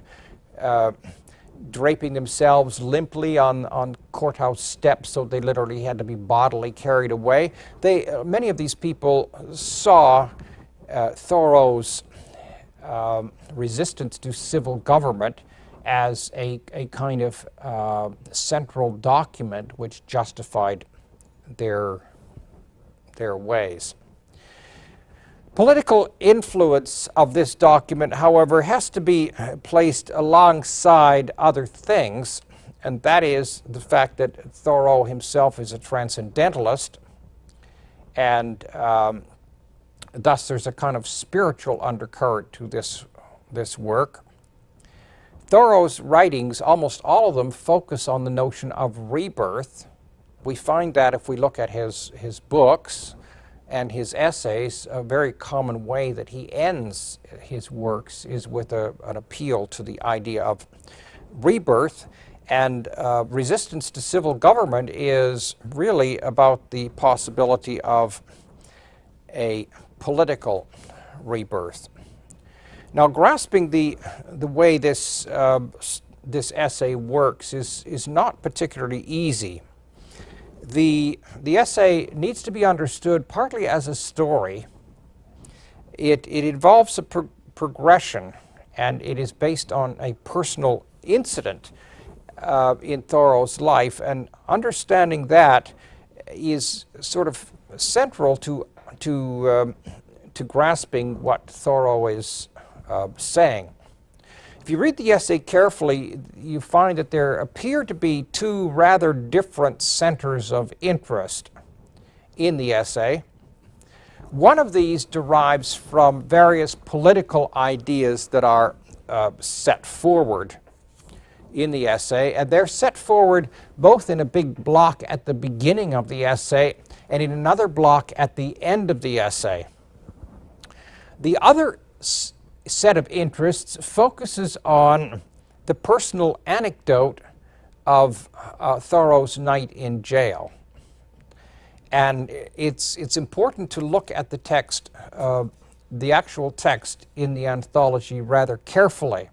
draping themselves limply on courthouse steps, so they literally had to be bodily carried away. Many of these people saw Thoreau's resistance to civil government as a kind of central document which justified their ways. Political influence of this document, however, has to be placed alongside other things, and that is the fact that Thoreau himself is a transcendentalist, and thus there's a kind of spiritual undercurrent to this work. Thoreau's writings, almost all of them, focus on the notion of rebirth. We find that if we look at his books and his essays. A very common way that he ends his works is with an appeal to the idea of rebirth. And resistance to civil government is really about the possibility of a political rebirth. Now, grasping the way this essay works is not particularly easy. The essay needs to be understood partly as a story. It involves a progression, and it is based on a personal incident in Thoreau's life, and understanding that is sort of central to grasping what Thoreau is saying. If you read the essay carefully, you find that there appear to be two rather different centers of interest in the essay. One of these derives from various political ideas that are set forward in the essay, and they're set forward both in a big block at the beginning of the essay and in another block at the end of the essay. The other set of interests focuses on the personal anecdote of Thoreau's night in jail. And it's important to look at the text, the actual text in the anthology rather carefully.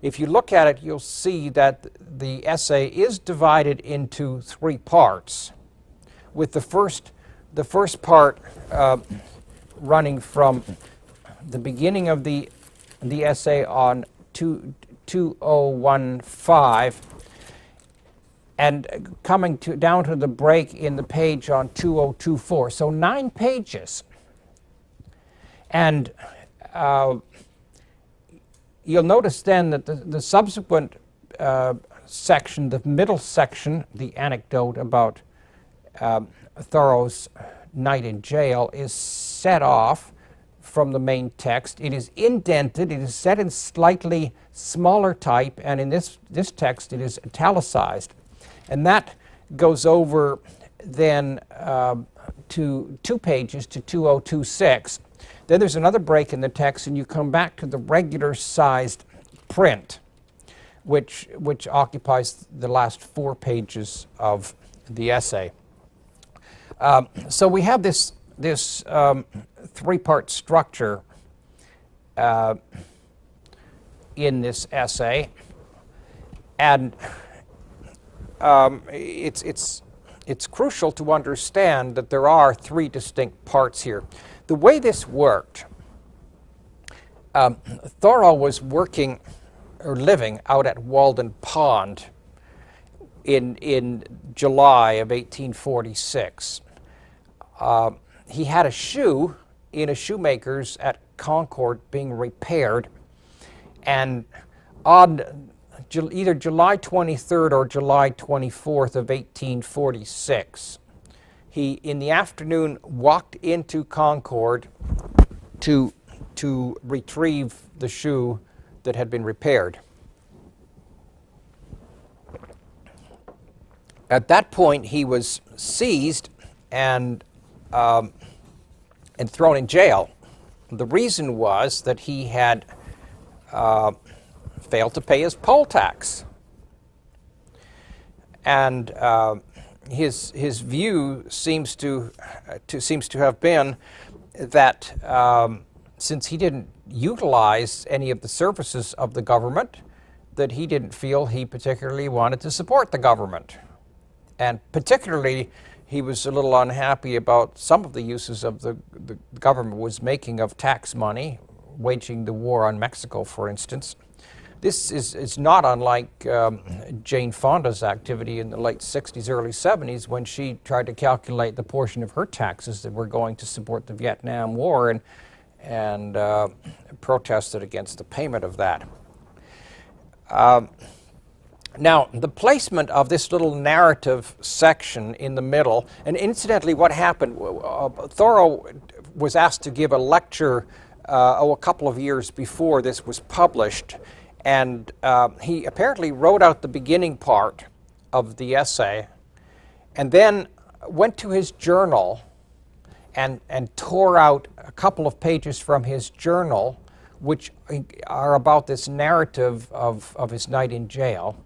If you look at it, you'll see that the essay is divided into three parts, with the first part running from the beginning of the essay on 2015 and coming down to the break in the page on 2024. So 9 pages. And you'll notice then that the subsequent section, the middle section, the anecdote about Thoreau's night in jail, is set off from the main text. It is indented, it is set in slightly smaller type, and in this text it is italicized. And that goes over then to 2 pages to 2026. Then there's another break in the text, and you come back to the regular sized print, which occupies the last 4 pages of the essay. So we have this 3-part structure in this essay, and it's crucial to understand that there are 3 distinct parts here. The way this worked, Thoreau was working or living out at Walden Pond in July of 1846. He had a shoe in a shoemaker's at Concord being repaired, and on either July 23rd or July 24th of 1846, he, in the afternoon, walked into Concord to retrieve the shoe that had been repaired. At that point, he was seized and thrown in jail. The reason was that he had failed to pay his poll tax, and his view seems to have been that since he didn't utilize any of the services of the government, that he didn't feel he particularly wanted to support the government. And particularly, he was a little unhappy about some of the uses of the government was making of tax money, waging the war on Mexico, for instance. This is not unlike Jane Fonda's activity in the late 60s, early 70s, when she tried to calculate the portion of her taxes that were going to support the Vietnam War and protested against the payment of that. Now, the placement of this little narrative section in the middle, and incidentally what happened, Thoreau was asked to give a lecture a couple of years before this was published, and he apparently wrote out the beginning part of the essay and then went to his journal and tore out a couple of pages from his journal, which are about this narrative of his night in jail,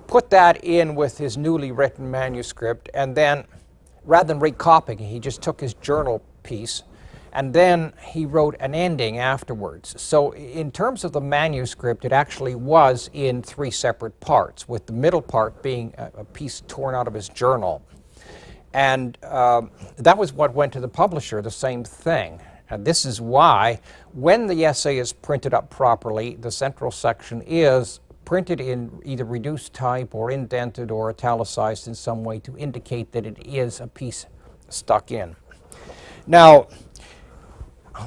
put that in with his newly written manuscript, and then, rather than recopying, he just took his journal piece, and then he wrote an ending afterwards. So in terms of the manuscript, it actually was in 3 separate parts, with the middle part being a piece torn out of his journal. And that was what went to the publisher, the same thing. And this is why, when the essay is printed up properly, the central section is printed in either reduced type or indented or italicized in some way to indicate that it is a piece stuck in. Now,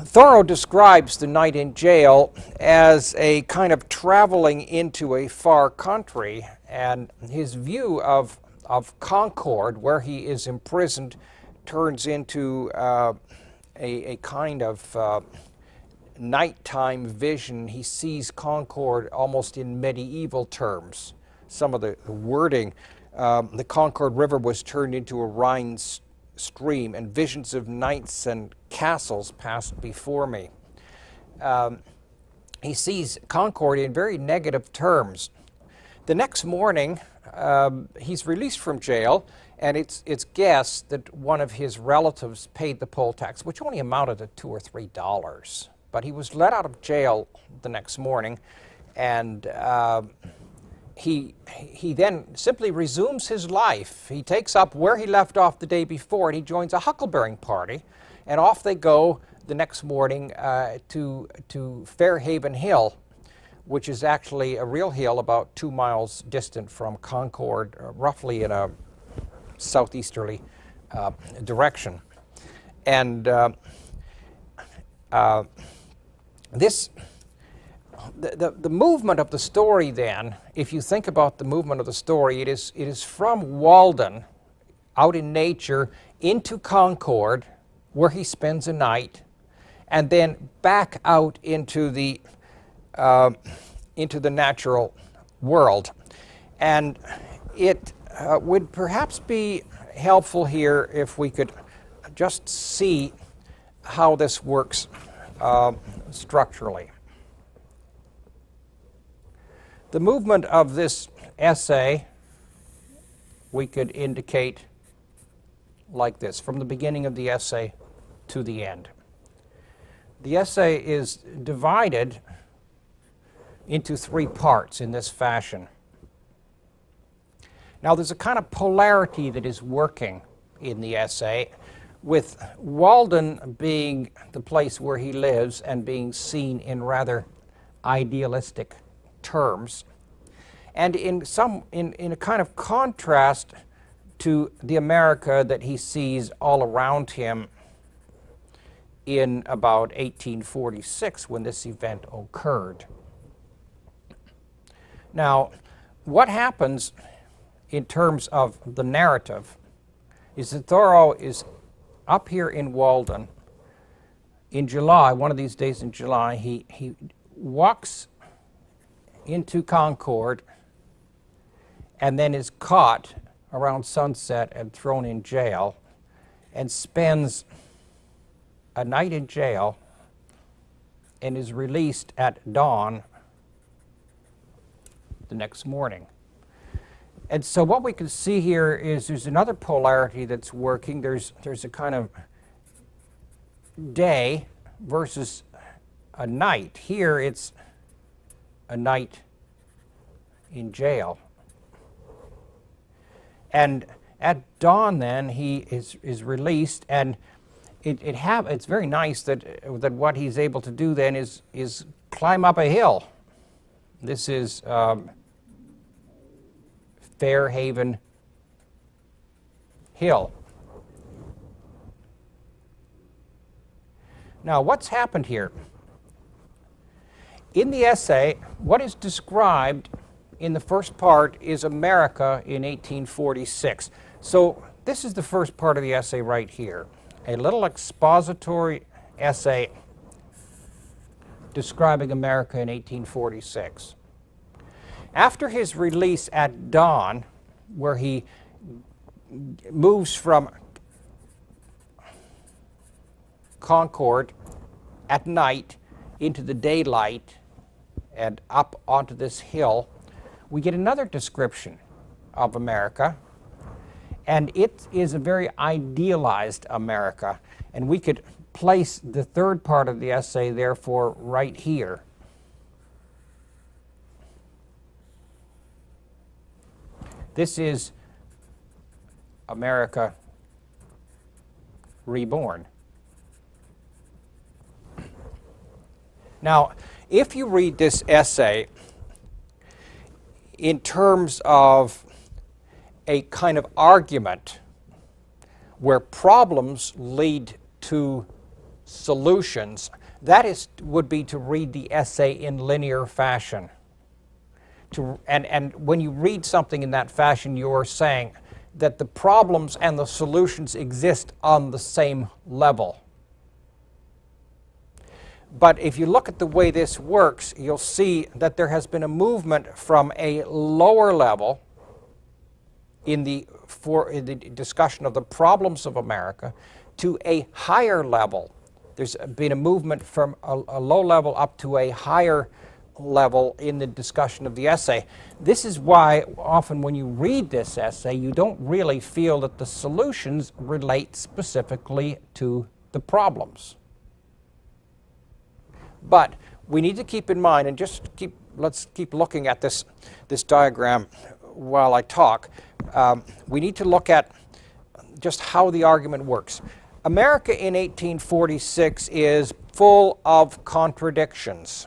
Thoreau describes the night in jail as a kind of traveling into a far country, and his view of Concord, where he is imprisoned, turns into a kind of nighttime vision. He sees Concord almost in medieval terms. Some of the wording, the Concord River was turned into a Rhine stream, and visions of knights and castles passed before me. He sees Concord in very negative terms. The next morning, he's released from jail, and it's guessed that one of his relatives paid the poll tax, which only amounted to $2 or $3. But he was let out of jail the next morning, and he then simply resumes his life. He takes up where he left off the day before, and he joins a huckleberrying party, and off they go the next morning to Fairhaven Hill, which is actually a real hill about 2 miles distant from Concord, roughly in a southeasterly direction. And this the movement of the story then, if you think about the movement of the story, it is from Walden out in nature into Concord, where he spends a night, and then back out into the natural world. And it would perhaps be helpful here if we could just see how this works structurally. The movement of this essay we could indicate like this, from the beginning of the essay to the end. The essay is divided into three parts in this fashion. Now, there's a kind of polarity that is working in the essay, with Walden being the place where he lives and being seen in rather idealistic terms, and in a kind of contrast to the America that he sees all around him in about 1846, when this event occurred. Now, what happens in terms of the narrative is that Thoreau is up here in Walden in July. One of these days in July, he walks into Concord and then is caught around sunset and thrown in jail, and spends a night in jail and is released at dawn the next morning. And so what we can see here is there's another polarity that's working. There's a kind of day versus a night. Here it's a night in jail. And at dawn then he is released, and it's very nice that what he's able to do then is climb up a hill. This is Fairhaven Hill. Now, what's happened here? In the essay, what is described in the first part is America in 1846. So this is the first part of the essay right here, a little expository essay describing America in 1846. After his release at dawn, where he moves from Concord at night into the daylight and up onto this hill, we get another description of America, and it is a very idealized America. And we could place the third part of the essay, therefore, right here. This is America reborn. Now, if you read this essay in terms of a kind of argument where problems lead to solutions, that would be to read the essay in linear fashion. And when you read something in that fashion, you're saying that the problems and the solutions exist on the same level. But if you look at the way this works, you'll see that there has been a movement from a lower level in the discussion of the problems of America to a higher level. There's been a movement from a low level up to a higher level in the discussion of the essay. This is why often when you read this essay, you don't really feel that the solutions relate specifically to the problems. But we need to keep in mind, and let's keep looking at this diagram while I talk. We need to look at just how the argument works. America in 1846 is full of contradictions.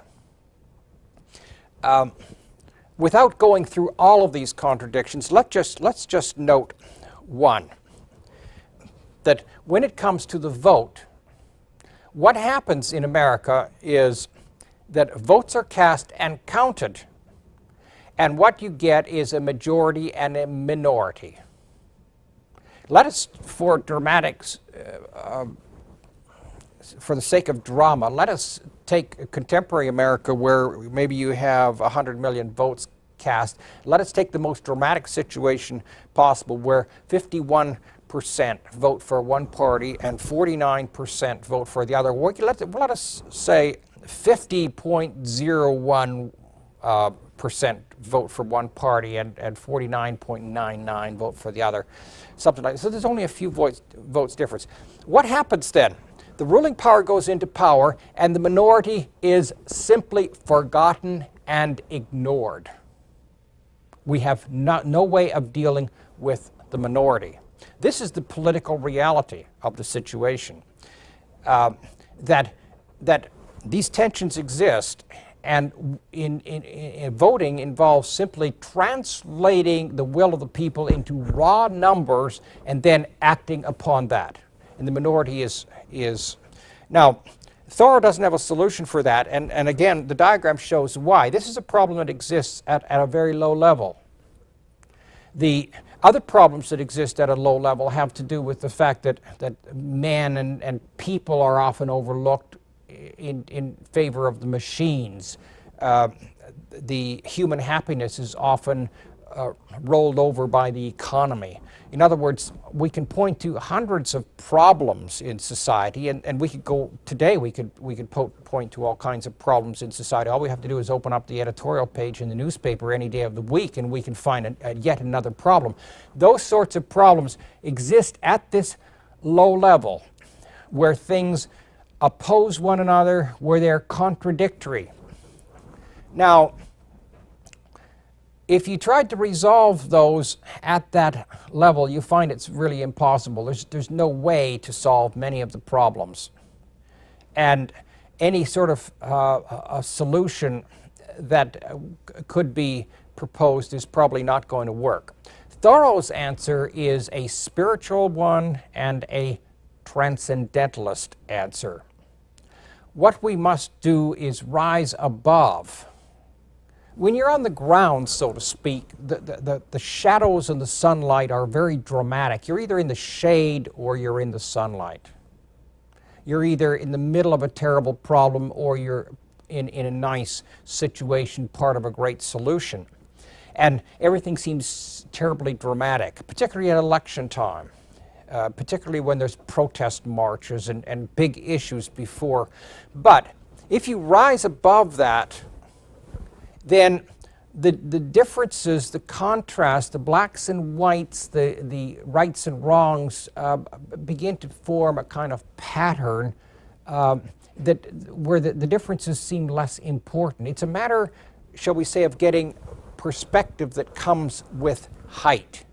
Without going through all of these contradictions, let's just note one, that when it comes to the vote, what happens in America is that votes are cast and counted, and what you get is a majority and a minority. Let us, for dramatics, for the sake of drama, let us take contemporary America where maybe you have 100 million votes cast. Let us take the most dramatic situation possible where 51% vote for one party and 49% vote for the other. Let us say 50.01% vote for one party and 49.99 vote for the other, something like that. So there's only a few votes difference. What happens then? The ruling power goes into power, and the minority is simply forgotten and ignored. We have no way of dealing with the minority. This is the political reality of the situation. That these tensions exist, and in voting involves simply translating the will of the people into raw numbers and then acting upon that. And the minority is now, Thoreau doesn't have a solution for that, and again, the diagram shows why. This is a problem that exists at a very low level. The other problems that exist at a low level have to do with the fact that man and people are often overlooked in favor of the machines. The human happiness is often rolled over by the economy. In other words, we can point to hundreds of problems in society, and we could go today. We could point to all kinds of problems in society. All we have to do is open up the editorial page in the newspaper any day of the week, and we can find yet another problem. Those sorts of problems exist at this low level, where things oppose one another, where they're contradictory. Now, if you tried to resolve those at that level, you find it's really impossible. There's no way to solve many of the problems. And any sort of a solution that could be proposed is probably not going to work. Thoreau's answer is a spiritual one and a transcendentalist answer. What we must do is rise above. When you're on the ground, so to speak, the shadows and the sunlight are very dramatic. You're either in the shade or you're in the sunlight. You're either in the middle of a terrible problem or you're in a nice situation, part of a great solution. And everything seems terribly dramatic, particularly at election time, particularly when there's protest marches and big issues before. But if you rise above that, then the differences, the contrast, the blacks and whites, the rights and wrongs begin to form a kind of pattern where the differences seem less important. It's a matter, shall we say, of getting perspective that comes with height.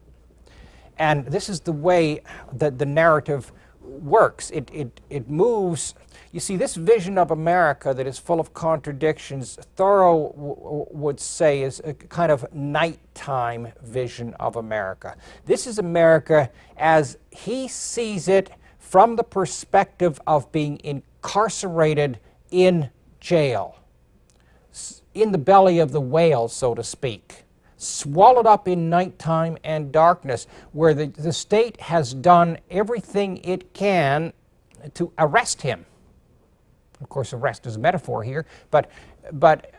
And this is the way that the narrative works. It moves. You see, this vision of America that is full of contradictions, Thoreau would say is a kind of nighttime vision of America. This is America as he sees it from the perspective of being incarcerated in jail, in the belly of the whale, so to speak, swallowed up in nighttime and darkness, where the state has done everything it can to arrest him. Of course, arrest is a metaphor here, but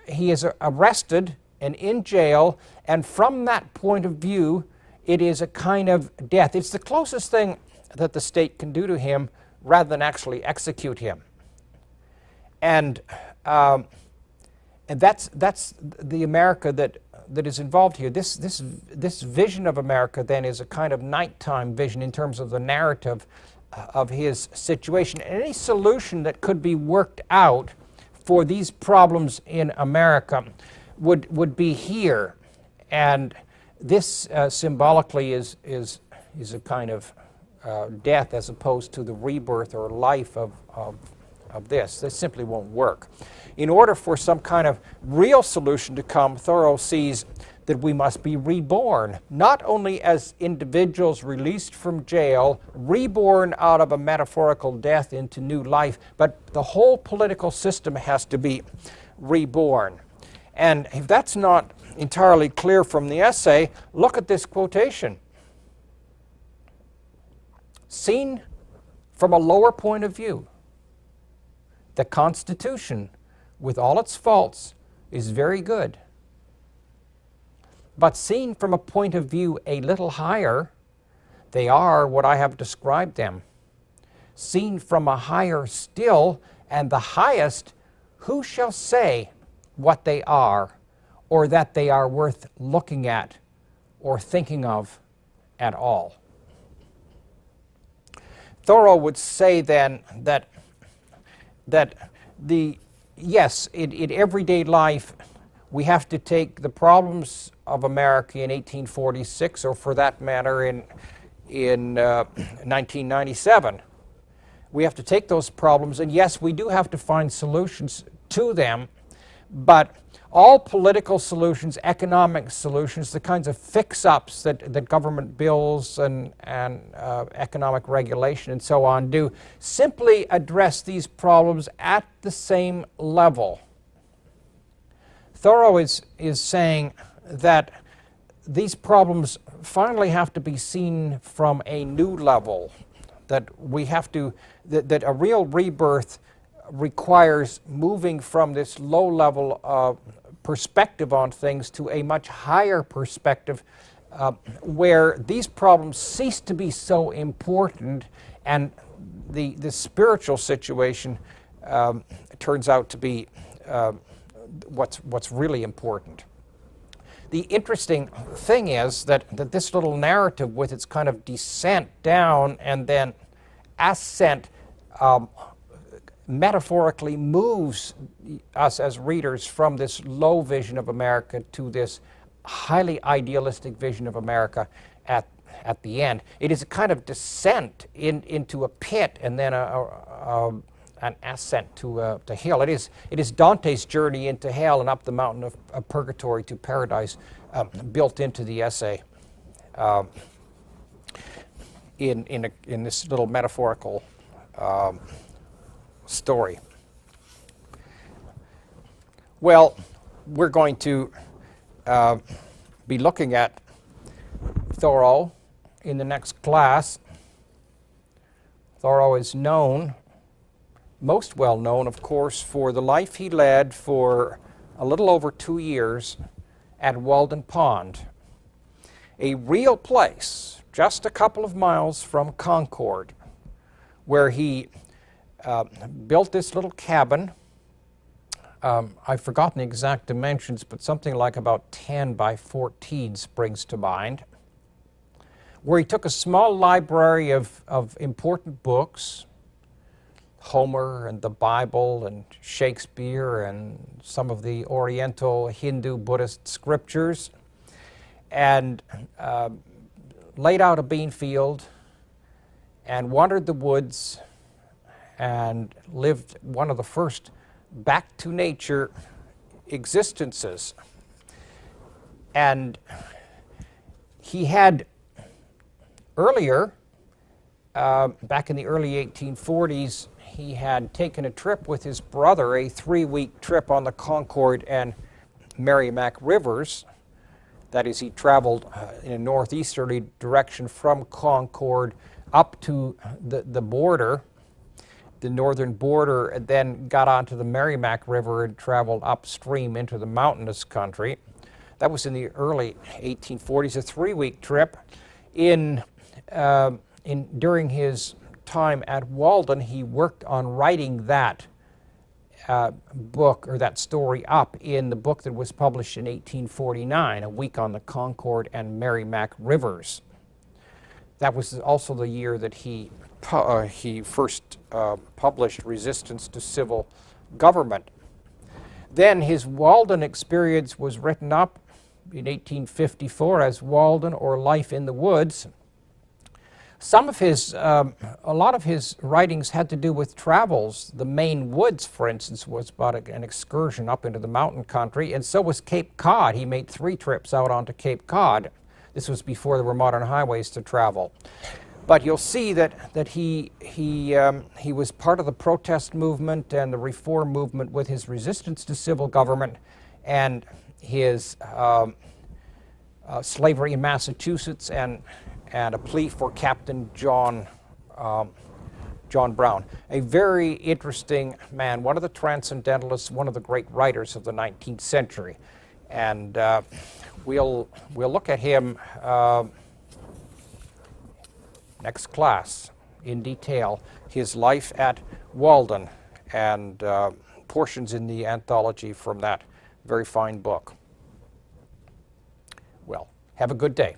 he is arrested and in jail, and from that point of view, it is a kind of death. It's the closest thing that the state can do to him rather than actually execute him. And that's the America that is involved here. This vision of America then is a kind of nighttime vision in terms of the narrative of his situation. And any solution that could be worked out for these problems in America would be here. And this symbolically is a kind of death as opposed to the rebirth or life of this. This simply won't work. In order for some kind of real solution to come, Thoreau sees that we must be reborn, not only as individuals released from jail, reborn out of a metaphorical death into new life, but the whole political system has to be reborn. And if that's not entirely clear from the essay, look at this quotation. Seen from a lower point of view, the Constitution, with all its faults, is very good. But seen from a point of view a little higher, they are what I have described them. Seen from a higher still, and the highest, who shall say what they are, or that they are worth looking at or thinking of at all? Thoreau would say then that yes, in everyday life, we have to take the problems of America in 1846, or for that matter in 1997. We have to take those problems, and yes, we do have to find solutions to them, but all political solutions, economic solutions, the kinds of fix-ups that government bills and economic regulation and so on do, simply address these problems at the same level. Thoreau is saying that these problems finally have to be seen from a new level, that we have to, that a real rebirth requires moving from this low level perspective on things to a much higher perspective where these problems cease to be so important, and the spiritual situation turns out to be what's really important. The interesting thing is that this little narrative, with its kind of descent down and then ascent, metaphorically moves us as readers from this low vision of America to this highly idealistic vision of America at the end. It is a kind of descent into a pit and then an ascent to hell. It is Dante's journey into hell and up the mountain of purgatory to paradise, built into the essay in this little metaphorical story. Well, we're going to be looking at Thoreau in the next class. Thoreau is known, most well known, of course, for the life he led for a little over 2 years at Walden Pond, a real place just a couple of miles from Concord, where he built this little cabin. I've forgotten the exact dimensions, but something like about 10 by 14 springs to mind, where he took a small library of important books, Homer and the Bible and Shakespeare and some of the Oriental Hindu Buddhist scriptures, and laid out a bean field and wandered the woods and lived one of the first back to nature existences. And he had earlier, back in the early 1840s, he had taken a trip with his brother, a 3-week trip on the Concord and Merrimack Rivers. That is, he traveled in a northeasterly direction from Concord up to the border, the northern border, and then got onto the Merrimack River and traveled upstream into the mountainous country. That was in the early 1840s, a 3-week trip. During his time at Walden, he worked on writing that book, or that story, up in the book that was published in 1849, A Week on the Concord and Merrimack Rivers. That was also the year that he first published Resistance to Civil Government. Then his Walden experience was written up in 1854 as Walden, or Life in the Woods. Some of his, a lot of his writings had to do with travels. The Maine Woods, for instance, was about an excursion up into the mountain country, and so was Cape Cod. He made 3 trips out onto Cape Cod. This was before there were modern highways to travel. But you'll see that he was part of the protest movement and the reform movement with his resistance to civil government and his slavery in Massachusetts and a plea for Captain John Brown. A very interesting man, one of the transcendentalists, one of the great writers of the 19th century. And we'll look at him next class in detail, his life at Walden and portions in the anthology from that very fine book. Well, have a good day.